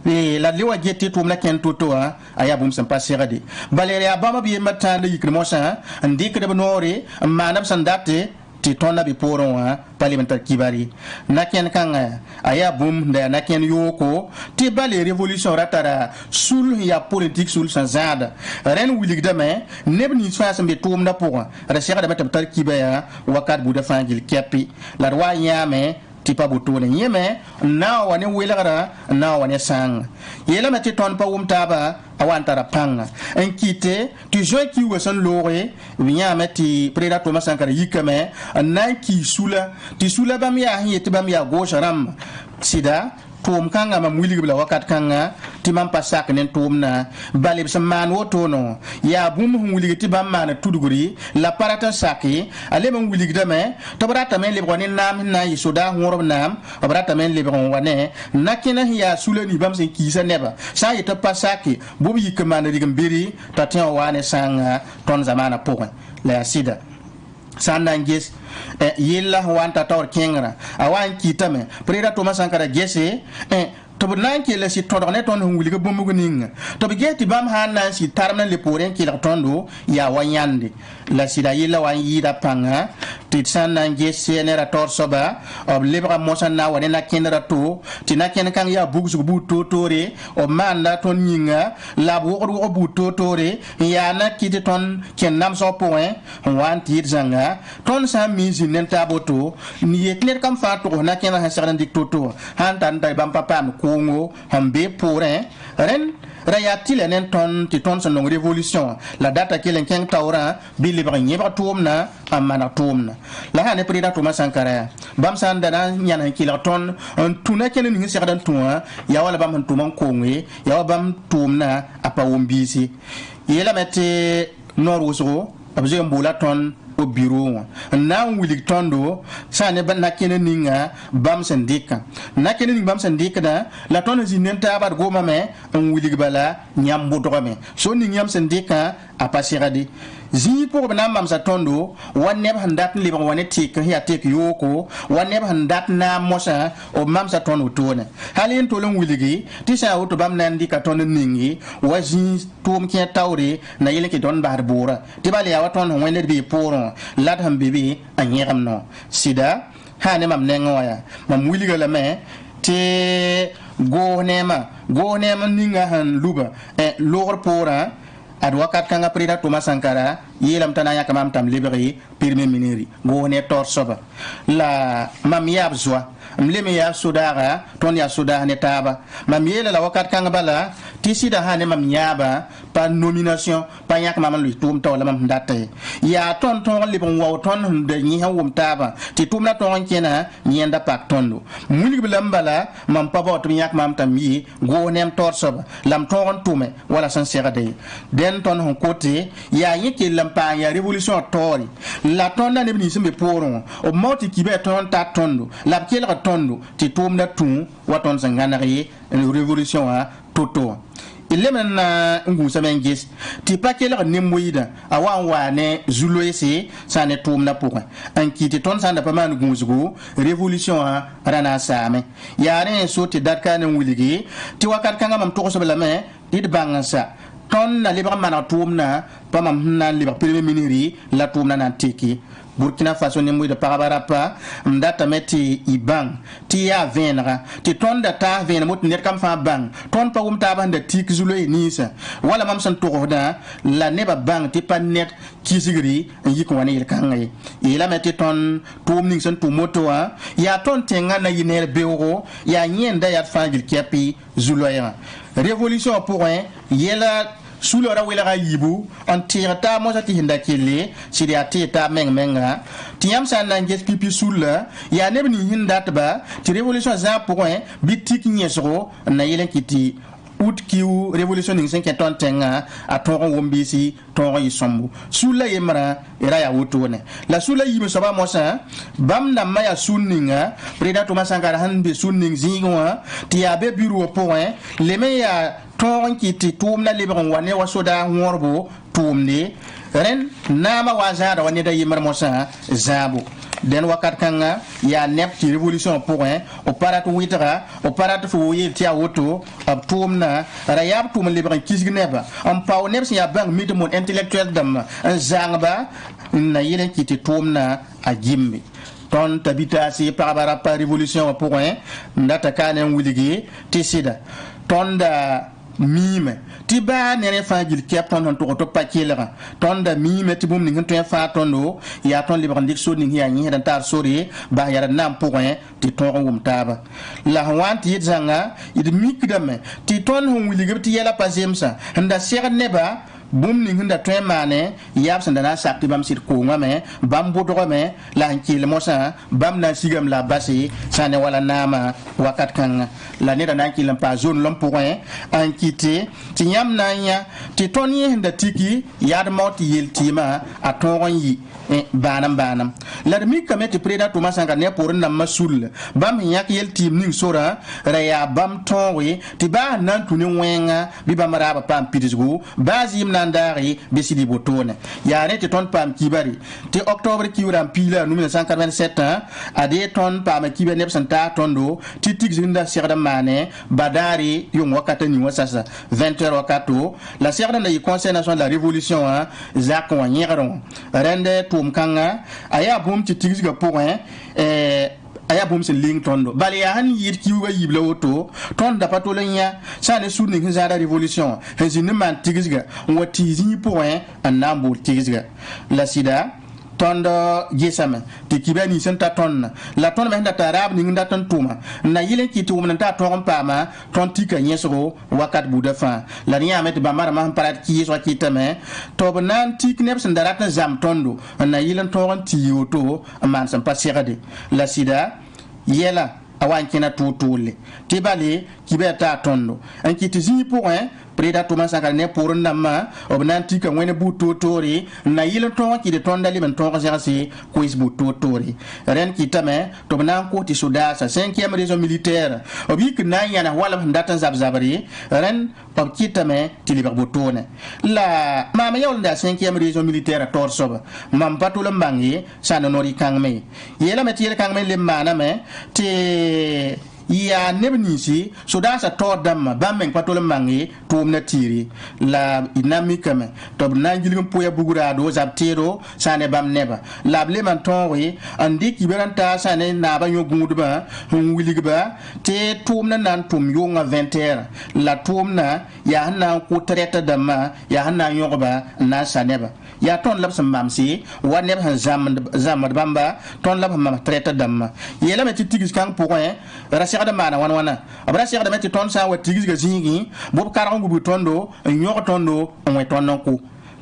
la liwa jeti tumna ken toto aya bum sam pasirade balere abama bi matande yikremosa ndik de bonore manab sandate ti tonna bi poron parlementaire kibari na ken kanga aya bum da na ken yoko ti bale révolution ratara sul ya politique sul sanzada ren wilig dame nebni fasam be tumna pour resira da matar kibaya wakat bu da fangil kepi la roi yame ti pa butone yeme na wane wilara na wane sang yela meti ton pa taba awantara panga en kite tu joy ki weson lore vinya meti preda Thomas Sankara yikame na ki sula ti sula bam ya yeti bam ya gauche ram sida tom kanga mam wilig bla wakat kanga ti mam pasak nen tom na balib man woto no ya bum wilig ti bam man tuduguri la parata saki ale mam wilig dame to brata men le bonin nam na yisoda horob nam brata men le bon wane nakina ya sulani bam sen kisa neba sa yita pasaki bobu yikman rigam beri tatin wane sanga ton zamana pokon la sida sanangis yilla wanta tor kengra awan kitame preda Thomas Sankara gese to nan ke la si todone ton hunguliga bomugo ninga to be geti bam hanna si tarmna le poren ki la tondo ya wanyande la sida yilla wan yida panga tit sanange senera torsoba ob lebra mosanna wana kenra to tina ken kan ya bugsu bu totore o manda ton nyinga la bu bu totore ya na kiti ton ken nam so point wan tit zanga ton sa mizi nenta boto ni yekler kam fa to na ken ha saran dik toto han tan dai bam papa Congo hambe pourrin ren rayati len ton ti ton son révolution la data qui len ken tawra bi libre nyeba tumna amana tumna la hane président Thomas Sankara bam sanda na nyana ki la ton on tuna ken ni serdan tuwa ya wala bam tuman kongwe ya bam tumna apa wombisi yela mette norwusro abje mbula ton au bureau na wilig tondo sa ne ban nakene ninga bam sandika nakene ning bam sandika da la tono zinenta bar goma me on wilig bala nyambo drome so ning yam sandika a pasiradi zi pour bana mam sa tondo wanne handat liba wane tik ya tik yoko wanne handat na mosa o mam sa tondo tone halin to lon wiligi ti sa auto bam nan di ka tondo ningi wazi tom ki tawre na yele ki don bar bora ti bale ya waton wone bi poron lad ham bibi anyam no sida ha ne mam nengo ya mam wiliga la me te go nema ninga han luba logor pora ad wakat kanga prida Thomas Sankara yelam tanaya kamam tam liberi premier mineri go ne tor soba la mam yab zwa mleme ya sudara ton ya suda ne taba mam yela la wakat kanga bala tisida ha ne mam yaba pa nomination pa yak mam lui tum to la mam ndate ya ton libon wa ton de ni ha wum taba ti tum na ton kena nyenda pak tondo mulig bilambala mam pa bot yak mam tam yi go nem tor soba lam ton tume wala san serade den ton hon côté ya yike lampa ya révolution tori la ton na ne bi simbe poron o moti kibe ton ta tondo la kelra tondo ti tum na tun waton sanganari révolution a toto il est maintenant un goût samengis ti pa kelra nemboida awan wane zuloese ça ne tum na pour un qui te ton ça n'a pas mal gouzgo révolution a rana same ya ren so ti datka ne wuligi ti wakat kanga mam to so bela me dit bangansa ton na libra mana tumna pa mam na libra premier miniri la tumna na tiki Burkina Faso ne muida parabarapa mdata meti ibang ti ya venra ti ton da ta ven mot net kam fa bang ton pa ta ban da tik zulo nisa wala mam san to da la neba bang ti pa net kisigri yi ko wani kan ngai ila meti ton tum ning san tu moto ya ton tenga na yiner beuro ya nyenda ya fangil kepi zulo ya révolution pour un yela sous le rawela yibu on tire ta mo sa ti hinda kele sidi ati ta menga tiam sa na nges pipi sous le ya ne ni hinda ba ti révolution za point bitik nyesro na yelen kiti out kiu révolution ni 5 ton tenga a ton wombisi ton yisombu sous la yemra era ya wotone la sous la yime soba mo sa bam na maya sunninga preda Thomas Sankara han be sunning zinga ti abe bureau point le meya ton qui ti tumna libran wane wasoda ngorbo tumne ren nama wazara wane da yimar mosa zabu den wakat kanga ya nep ti révolution pour o parat witra o parat fu yiti a woto ab tumna rayab tum libran kisgneba am paw nep ya bang mit mon intellectuel dam zangba na yelen ki ti tumna a jimmi ton tabitasi parabara par révolution pour ndata kanen wuligi ti sida tonda mime ti ba ne fa gil kep ton to pakilera ton da mime ti bum ni to fa tondo ya ton libran dik so ni ya ni dan tar sori ba ya nam point ti ton wum taba la wanti zanga id mikdame ti ton hon wili ti yela pazemsa nda ser neba bum ni hinda to mane yab sanda na sakti bam sit ko ngame bam bodo me la hankile mosa bam na sigam la basi sane wala nama wakat kan la ne da na kilam pa zone lom point en kité ti nyam nanya ti toni hinda tiki yad moti yel tima a ton yi banam la mi kamete preda Thomas Sankara ne pour na masul bam yak yel tim ning sora raya bam tonwe ti ba nan tuni wenga bi bam raba pam pidisgo bazim nandari besidi botone ya ne ti ton pam kibari ti octobre kiwram pila 1987 ade ton pam kibe ne santa tondo ti tigzinda serda mane badari yung wakata ni wasasa 20h wakato la serda na conseil national de la révolution zak wanyeron rende kanga aya bom ti tigizga pour aya bom se ling tondo bale ya han yir kiwa yibla woto ton da patolenya sa ne sunu ni zara révolution hezini man tigizga wati zi pour un nambo tigizga la sida tondo jesame te kibani senta ton la ton me nda tarab ni nda ton tuma na yilen ki tum nda ton pama ton tika nyesro wakat buda fa la ni amet ba mara ma parat ki so ki tame to banan tik neb sendarat na zam tondo na yilen ton ti yoto man sam pasirade la sida yela awan kina tutule tibale kibeta tondo en ki tizi pour preda Thomas Sankara ne pour nama obnanti ka wene buto tori na yile ton ki de tonda li men ton xerasi ko is buto tori ren ki tame to bnan ko ti suda sa 5e région militaire obi ki na yana wala ndatan zabzabari ren ob ki tame ti liber butone la mama yol nda 5e région militaire tor soba mam patulam bangi sa no nori kangme yela met yele kangme le maname te ya neb ninsi soda sa to damma bameng patol mangi tum na tiri la inamikame to na ngilgum poya bugura do zabtero sane bam neba la ble man tonri andi kiberanta sane na ba yogudba wiligba te tum na nan tum yonga 20h la tum na ya na ko treta damma ya na yogba na saneba ya ton lab sam mamsi wa neb han zam bamba ton lab mam treta damma yela meti tigis kan point rasida mana wana abra sigda meti ton sa wa tigis ga zingi bob karangu bu tondo nyoko tondo on tonon ko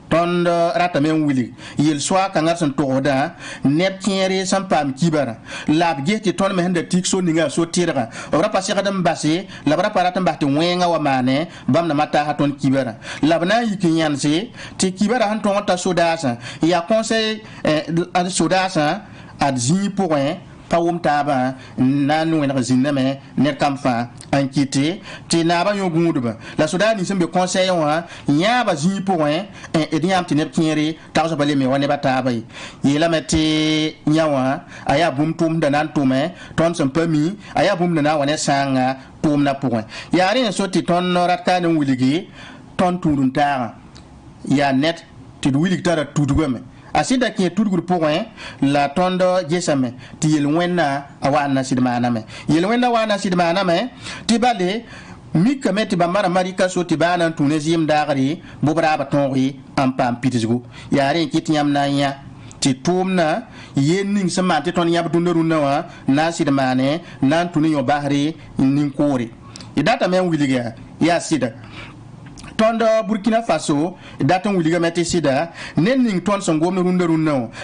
ton rata men wili yel soa kangar san toda neb tiere san pam kibara lab geti ton me hande tik so ninga so tirga ora pasi kadam basi labra parata mbati wenga wa mane bam na mata ha ton kibara labna yikin yanse ti kibara han ton ta sodasa ya conseil ad sodasa ad zi point pawum taba nanu en rezina me net kamfa enquêté ti na ba yogudba la sodani sembe conseil wa nya ba zi point et diam ti net kiere taw ba le me wane ba taba yi la meti nyawa aya bum tum da nan tume ton sem pami aya bum na wane sanga tum na point ya rin so ti ton rat ka no wiligi ton turun tara ya net ti wiligi tara tudugame asida ki tudgur point la tondo jesame ti yel wenna awana sidmana me yel wenna wana sidmana me ti bale mi kameti ba mara marika so ti bana tunezim dagri bobra ba tonri am pam pitizgo yare ki tiam na ya ti tumna yenning sama ti ton yab dunderu nawa na sidmane nan tuni yo bahri nin kori idata men wiliga ya sida tondo Burkina Faso daton wiliga meti sida nenning ton son gomno runde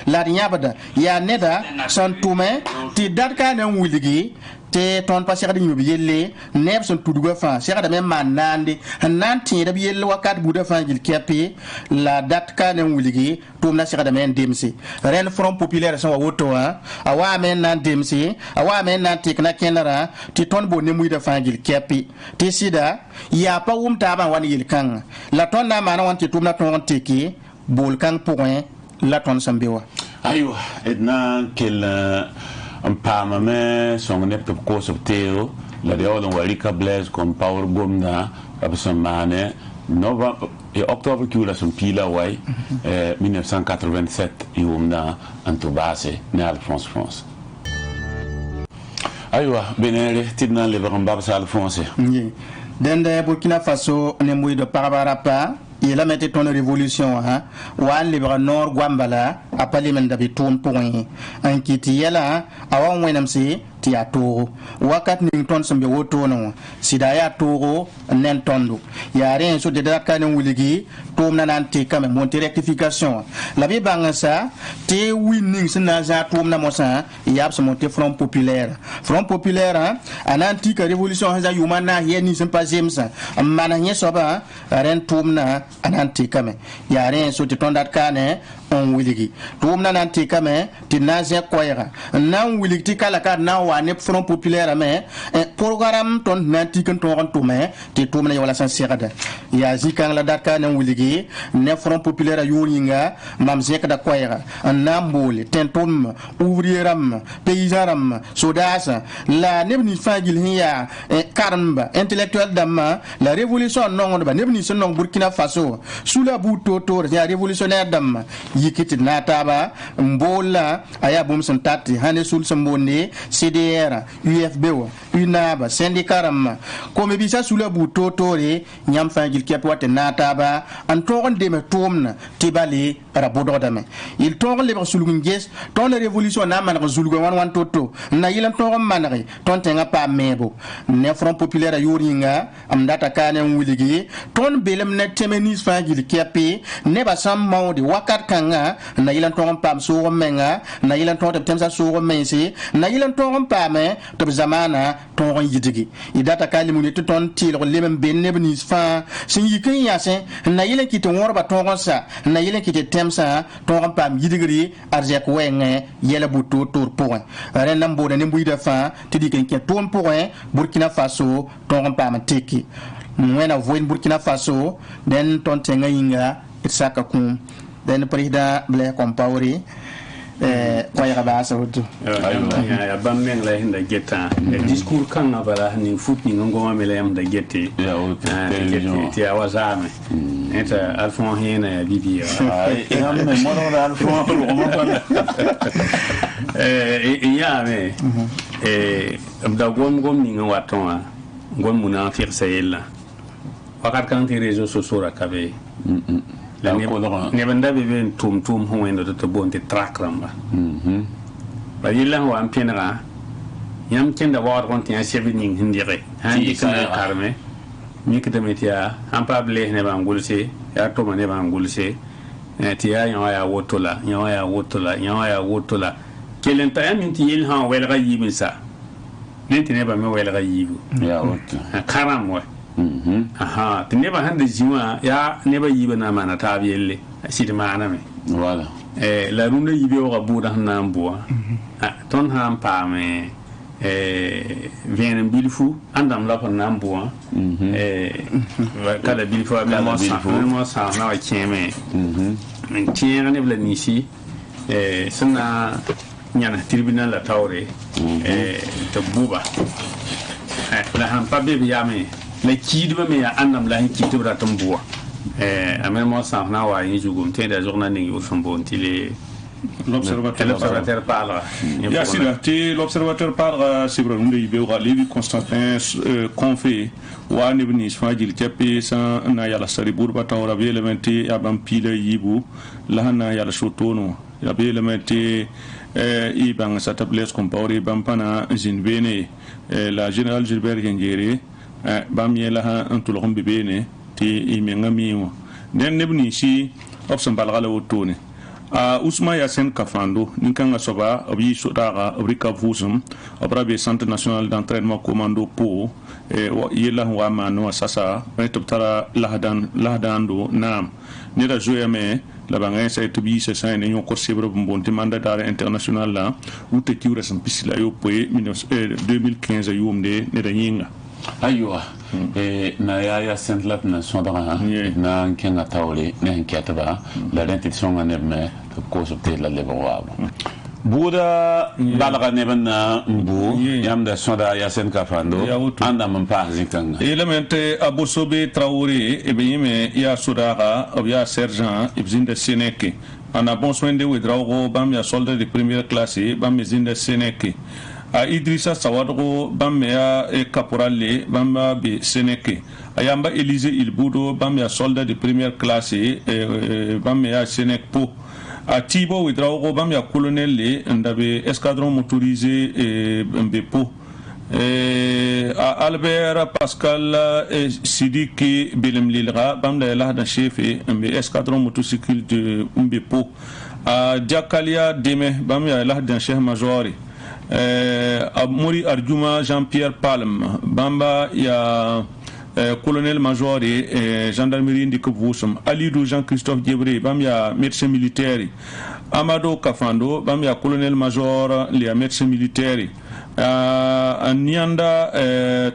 la nyabada ya neda san tume ti datka nan wiligi te ton passer de nyobi yelle neb son tudugo fa sera même manande nanti de yelle wakat buda fa gil kepi la datka nan wiligi tumna sera de men demsi ren front populaire son woto awa men nan demsi awa men nan tikna kenara ti ton bo nemu de fa gil kepi ti sida ya pa taba wani yel kan la ton na mana wanti tumna ton tiki bol kan point la ton sambewa aywa edna kel pama me son ne pep ko sobteo la de olon warika blaze comme power gomna absamane novembre et octobre qui la son pila way 1987 yumna antobase na France aywa benere tidna le bamba Alphonse dende Burkina Faso ne muy de parabarapa il a metti ton révolution wa libre nord gwambala apali men dabi ton point en kiti yela awan wenam si ti atoro wakat ning ton sembe woto no sidaya toro nen tondo ya rien so de daka ne wuligi tom nan te kam monter rectification la bi bangasa te winning sina za tom na mosa yab se monter front populaire ananti ka révolution za yumana yeni sem pas jemsa mana nyesoba ren tom na ananti kame ya rien so te tondat kane on wiligi tum nananti kame ti naze koyra nan wiligi ti kala ka na wa ne front populaire me programme ton nanti kan ton to me ti tum na wala san serada ya zikan la daka nan wiligi ne front populaire yuringa mam zek da koyra nambole tentum ouvrièram paysaram sodasa la nebni fagil hiya karamba intellectuel dama la révolution non ba nebni son non Burkina Faso sous la boutoto ya révolutionnaire dama yikiti nataba mbola aya bum son tati hane sul sambonde CDR UFB UNAB syndikaram comme bisa sous la boutoto re nyam fangil kepwate nataba antoron de me tomna tibali rabodo dame il toron le sulgunges ton révolution na man zulgo wan toto na yilam toron manare ton tenga pa mebo ne front populaire yoringa am data kane wuligi ton belem na temenis fangil kepi ne ba sam mawdi wakat kanga na yilan ton pam so menga na yilan ton temsa so mensi na yilan ton pame to zamana ton yidigi idata kalimuni to ton tilo lemem benne benis fa sin yikin yase na yilan kiti worba ton sa na yilan kiti temsa ton pam yidigri arjek wenge yela buto tour point ren nambo ne mbuida fa tidiken ke ton point Burkina Faso ton pam teki mwena voin Burkina Faso den ton tenga yinga itsaka kum den président Blaise Compaoré ga ba sa hoto ya bam men la hinda getta discours kan na bala ni fut ni ngoma mele yam da gette ya o télévision ti awazame eta alfon hina ya bibi ya me mo da alfon ko mo ko ya me da gom ni ngwa tonwa gom muna fiq sayella wakat kan ti réseaux sociaux ra kabe la ne banda be ben tum ho wendo to bonte track ramba ba yilla wa am penra yam kenda war kon tiya sebi ning hindire handi kana karme mi kete metia am pa ble ne ba ngulse ya to mane ba ngulse tiya ya wotola kelen ta yam ti yil ha wel ga yibin sa nenti ne ba me wel ga yibu ya woto karam wa aha te ne ba hande jiwa ya ne ba yiba na mana ta biyelle sidi mana me voilà la runde yibe o gabu da na mbuwa ton ha pa me venen bilfu andam la pa na mbuwa kala bilfu ga mo sa na wa keme tiere ne bla nisi sana nyana tribunal la tawre to buba la han pa be yame la kidba me ya annam la kidba da tambuwa amel mo sa na wa yi jugum te da journal ni yo fambo ntile l'observateur parle ya sida ti l'observateur parle sibra ndu yibe wa levi Constantin confé wa ne bni fajil chapi sa na yala sari burba tawra be elementi abam pile yibu la na yala shotono ya be elementi i bang sa tables compori bampana zinbene la général Gilbert Gengere bam yela ha antulhum bibene ti imenga miwa den nebni si opsan balgala wotone Ousma Yassine Kafando ninkanga soba obi sodaga obrika vusum obrabe centre national d'entraînement commando po yela wa mano sasa metoptara lahdando nam nira joyame la bangay sa tubi se sa ne ko sebro bonti mandat international la ou te kiura sam pisila yo po 2015 yumde ne da yinga aywa na ya sentlat na sondara na kenga tawle na nkataba la l'intention en me ko subte la lebo buda balaga ne banna mbu yamda sonda ya sen Kafando anda man pa zinkanga elemente abosobe traoré e benyeme ya sudara ou ya sergent ibzinda seneke ana bon soin de wedrago bam ya soldat de première classe bam ibzinda seneke a Idrissa Sawadro bamya caporal bamba be seneke ayamba Élysée Ilbudo bamya soldat de première classe bamya senek po a Tibo Widrago bamya colonel ndabe escadron motorisé mbepo a Albert Pascal Sidiki Belemlilra bamda lahda chef mbe escadron motocycle de mbepo a Diakalia Deme bamya lahda chef major Mori Arjuma Jean-Pierre Palme bamba ya colonel major gendarmerie de Kobusum Alidou Jean-Christophe Diebré bam ya médecin militaire Amado Kafando bam ya colonel major les médecin militaire Nianda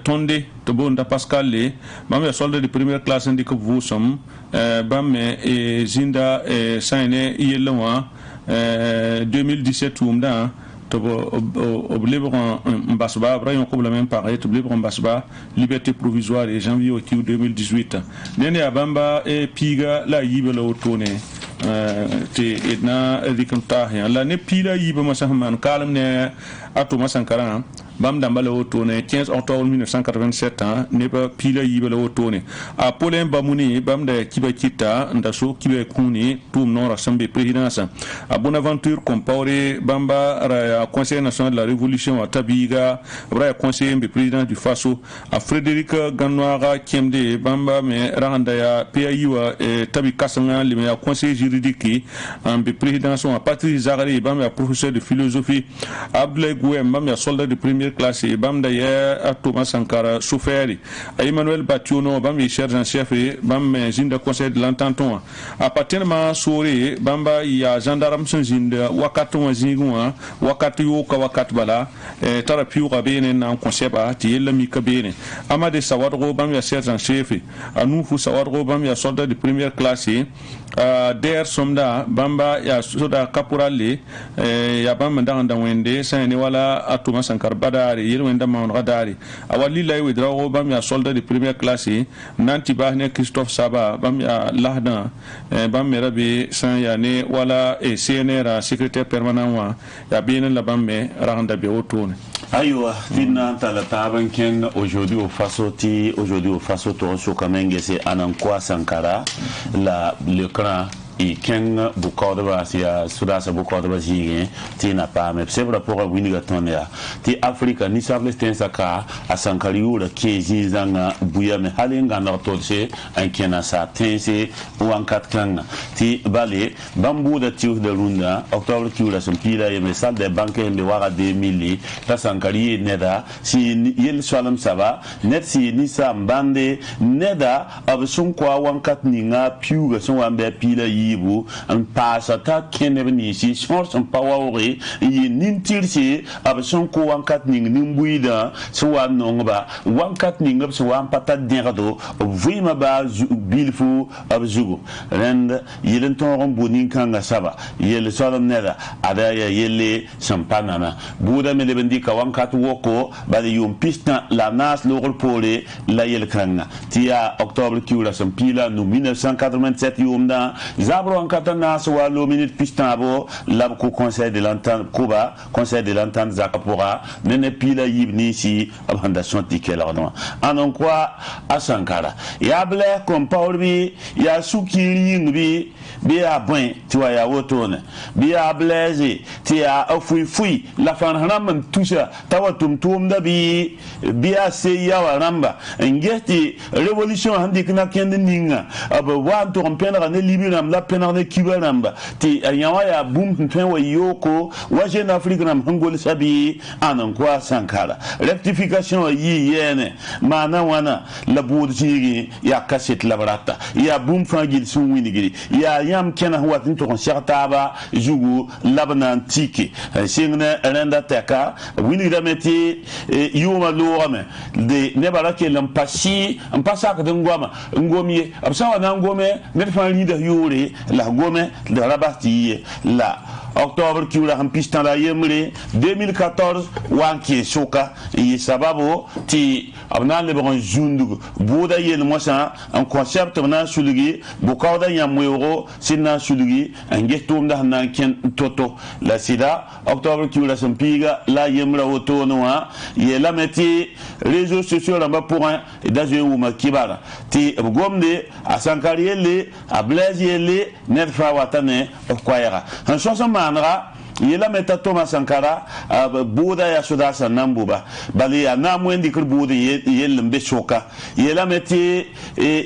Tonde Tobonda Pascal le bam ya soldat de première classe de Kobusum bam zinda saine yelwa 2017 wumda oblibre Mbasba, Brian Koblamen pareil, oblibre Mbasba, liberté provisoire et janvier 2018. Nene Abamba et Piga la yibela otone te edna rikontahe la ne pila yibe masaman kalm ne atoma sankara bam dambala otone 15 octobre 1987 ne ba pila yibela otone a Paulin Bamouni bam da kiba kita ndaso kiba kuni tum nora sambe présidence a Bonaventure Compaoré bamba ra conseil national de la révolution à Tabiga ra conseiller mbe président du Faso a Frédéric Ganouara Kemde bamba me randa ya PAIwa tabi kasanga le me conseiller juridique mbe président son a Patrice Zagari bamba professeur de philosophie Abdoulaye Gouem bamba soldat de première première classe bam da ya Thomas Sankara Souferi Emmanuel Batiuno bam charge en chef bam zinda conseil de l'entente a partir ma soirée bamba ya gendarme son zinda wakati wa zingwa wakati yo ka wakati bala tara piu ka bene na concept a ti yella mi ka bene amade sawadro bam ya charge en chef anu fu sawadro bam ya soldat de première classe der somda bamba ya soda caporale ya bam ndanga wende sane wala Thomas Sankara badari yel wenda ma on gadari awali lay we drawo bam ya soldat de première classe nanti bahne Christophe Saba bam ya lahdan bam merabi san ya ne wala CNR secrétaire permanent wa ya bien la bam me randa be autone aywa finna tala taban ken aujourd'hui au fasoti to so kamenge c'est Anankwa Sankara le cran et ken bukodba sia sudasa bukodba jige ti na pa me c'est rapport à winiga tonya ti Africa ni sable sten saka a Sankari ura ke zanga buya me halinga na tolse an kena sa tense wan kat kan ti bale bambu da ti de runda octobre ki ura son pila e me sal de banque de wara 2000 ta Sankari neda si yel salam saba net si ni sam bande neda absun kwa wan kat ninga piuga son wan be pila yibu an pasa ta kene ni si source en power yi nintirsi abson ko wan kat ning nimbuida so wan nongba wan kat ning so wan patat denrado vima ba bilfu abzugo rend yelen ton bonin kanga saba yel solam neda ada ya yele sampanana buda me lebendi ka wan kat woko ba yum pista la nas logol pole la yel kanga tia octobre kiula sampila no 1987 yumda zabro en katana so walo minute pistabo lab ko conseil de l'entente kuba conseil de l'entente zakapora nene pila yibni si abandation tikela no anon kwa Sankara ya ble comme paulbi ya sukiri ngbi bi a bon ti wa ya wotone bi a blaze ti a fui la fan hanam tusa tawatum da bi a se ya wa ramba ngeti révolution handi kana kende ninga aba wa to rompena ne libinam la pena ne kibanamba ti yawa ya bum pen wa yoko wa jeune Afrique nam hangol sabi anan kwa Sankara rectification yi yene mana wana la bod jigi ya kaset la barata ya bum fangil sun winigiri ya yam kena watin to konsertaba jugu labna antike singne renda teka winigida meti yuma lorame de ne barake lampasi ampasa ka ngoma ngomie absawa na ngome ne fan leader yore la gome de rabati la octobre qui oula pistan la yemre 2014 wanki soka yi sababu ti abna le bon jundu boda yel mosa un concept na sulugi bukawda yamwero sinna sulugi ngetum da nan ken toto la sida octobre qui oula sampiga la yemra auto noa ye la meti réseaux sociaux là-bas pour un dans un ou kibara ti gomde a Sankari yele a Blaise yele net fa watane kwayara en chanson manra yela meta Thomas Sankara boda ya sudasa nambuba bali ya namwendi kur boda yel mbe soka yela meti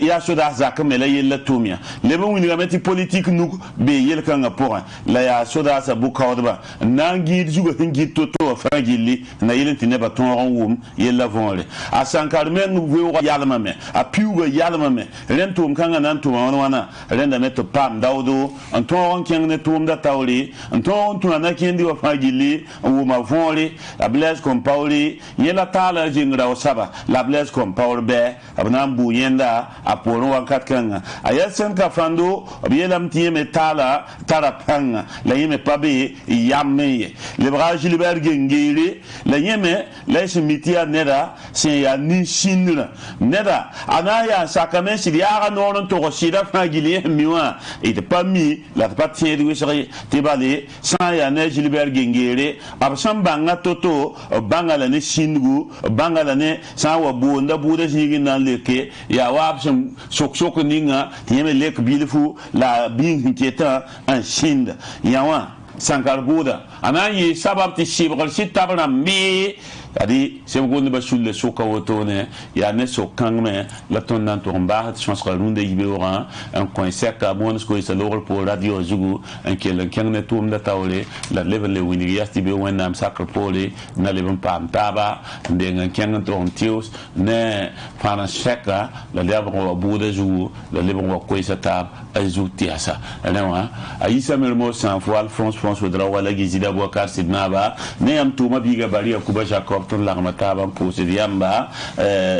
ya sudasa kamela yela tumia lebe wini ga meti politique nu be yel kanga pour la ya sudasa bukawdba nangi jugo hingi toto fragili na yelen tineba ton wum yela vonle a Sankara men wo yalma me a piuga yalma me rentum kanga nan to wana renda meto pam dawdo anton keng ne tum da tawli anton na kendi wa fagili wo ma vonle la Blaise Compaoré yela tala jingra o saba la Blaise Compaoré be abna mbu yenda aporo wakat kanga ayesen ka fando yela mtie metala tarapanga la yeme pabe yamme le bras Gilbert Gengere la yeme la simitia neda sin ya ni shinna neda anaya sakame si ya non to sida fagili miwa et pas mi la partie de wesri tebale sans ya ne Gilbert Gengere absam banga toto bangala ne shingu bangala ne sawa bonda buda jigi nan leke ya wabsam sok ninga yeme lek bilfu la bing keta an shinda yawa Sankara buda anayi sabab ti shibral sitabna mi adi sem gonde ba shulle suka wotone ya ne so kangme la ton nan to mba chance ko runde yibe ora en coin seka mon ko isa lor pour radio zugu en kel kengne tum da tawle la level le wini yasti be wonam sakre pole na le pam taba de ngan kengne to tios ne pana seka la leba ko bude zugu la leba ko isa tab azu tiasa anawa aisa melmo sans voile France wadra wala gizida bokar sidnaba ne am tuma biga bari akuba jacob ton la mataba pour se diamba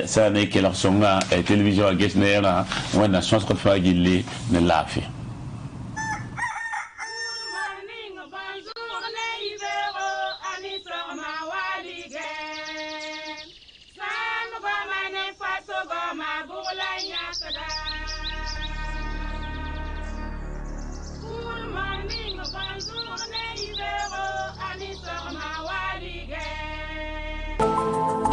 ça ne que la songa télévision à gesnera on a chance de faire gilli ne lafi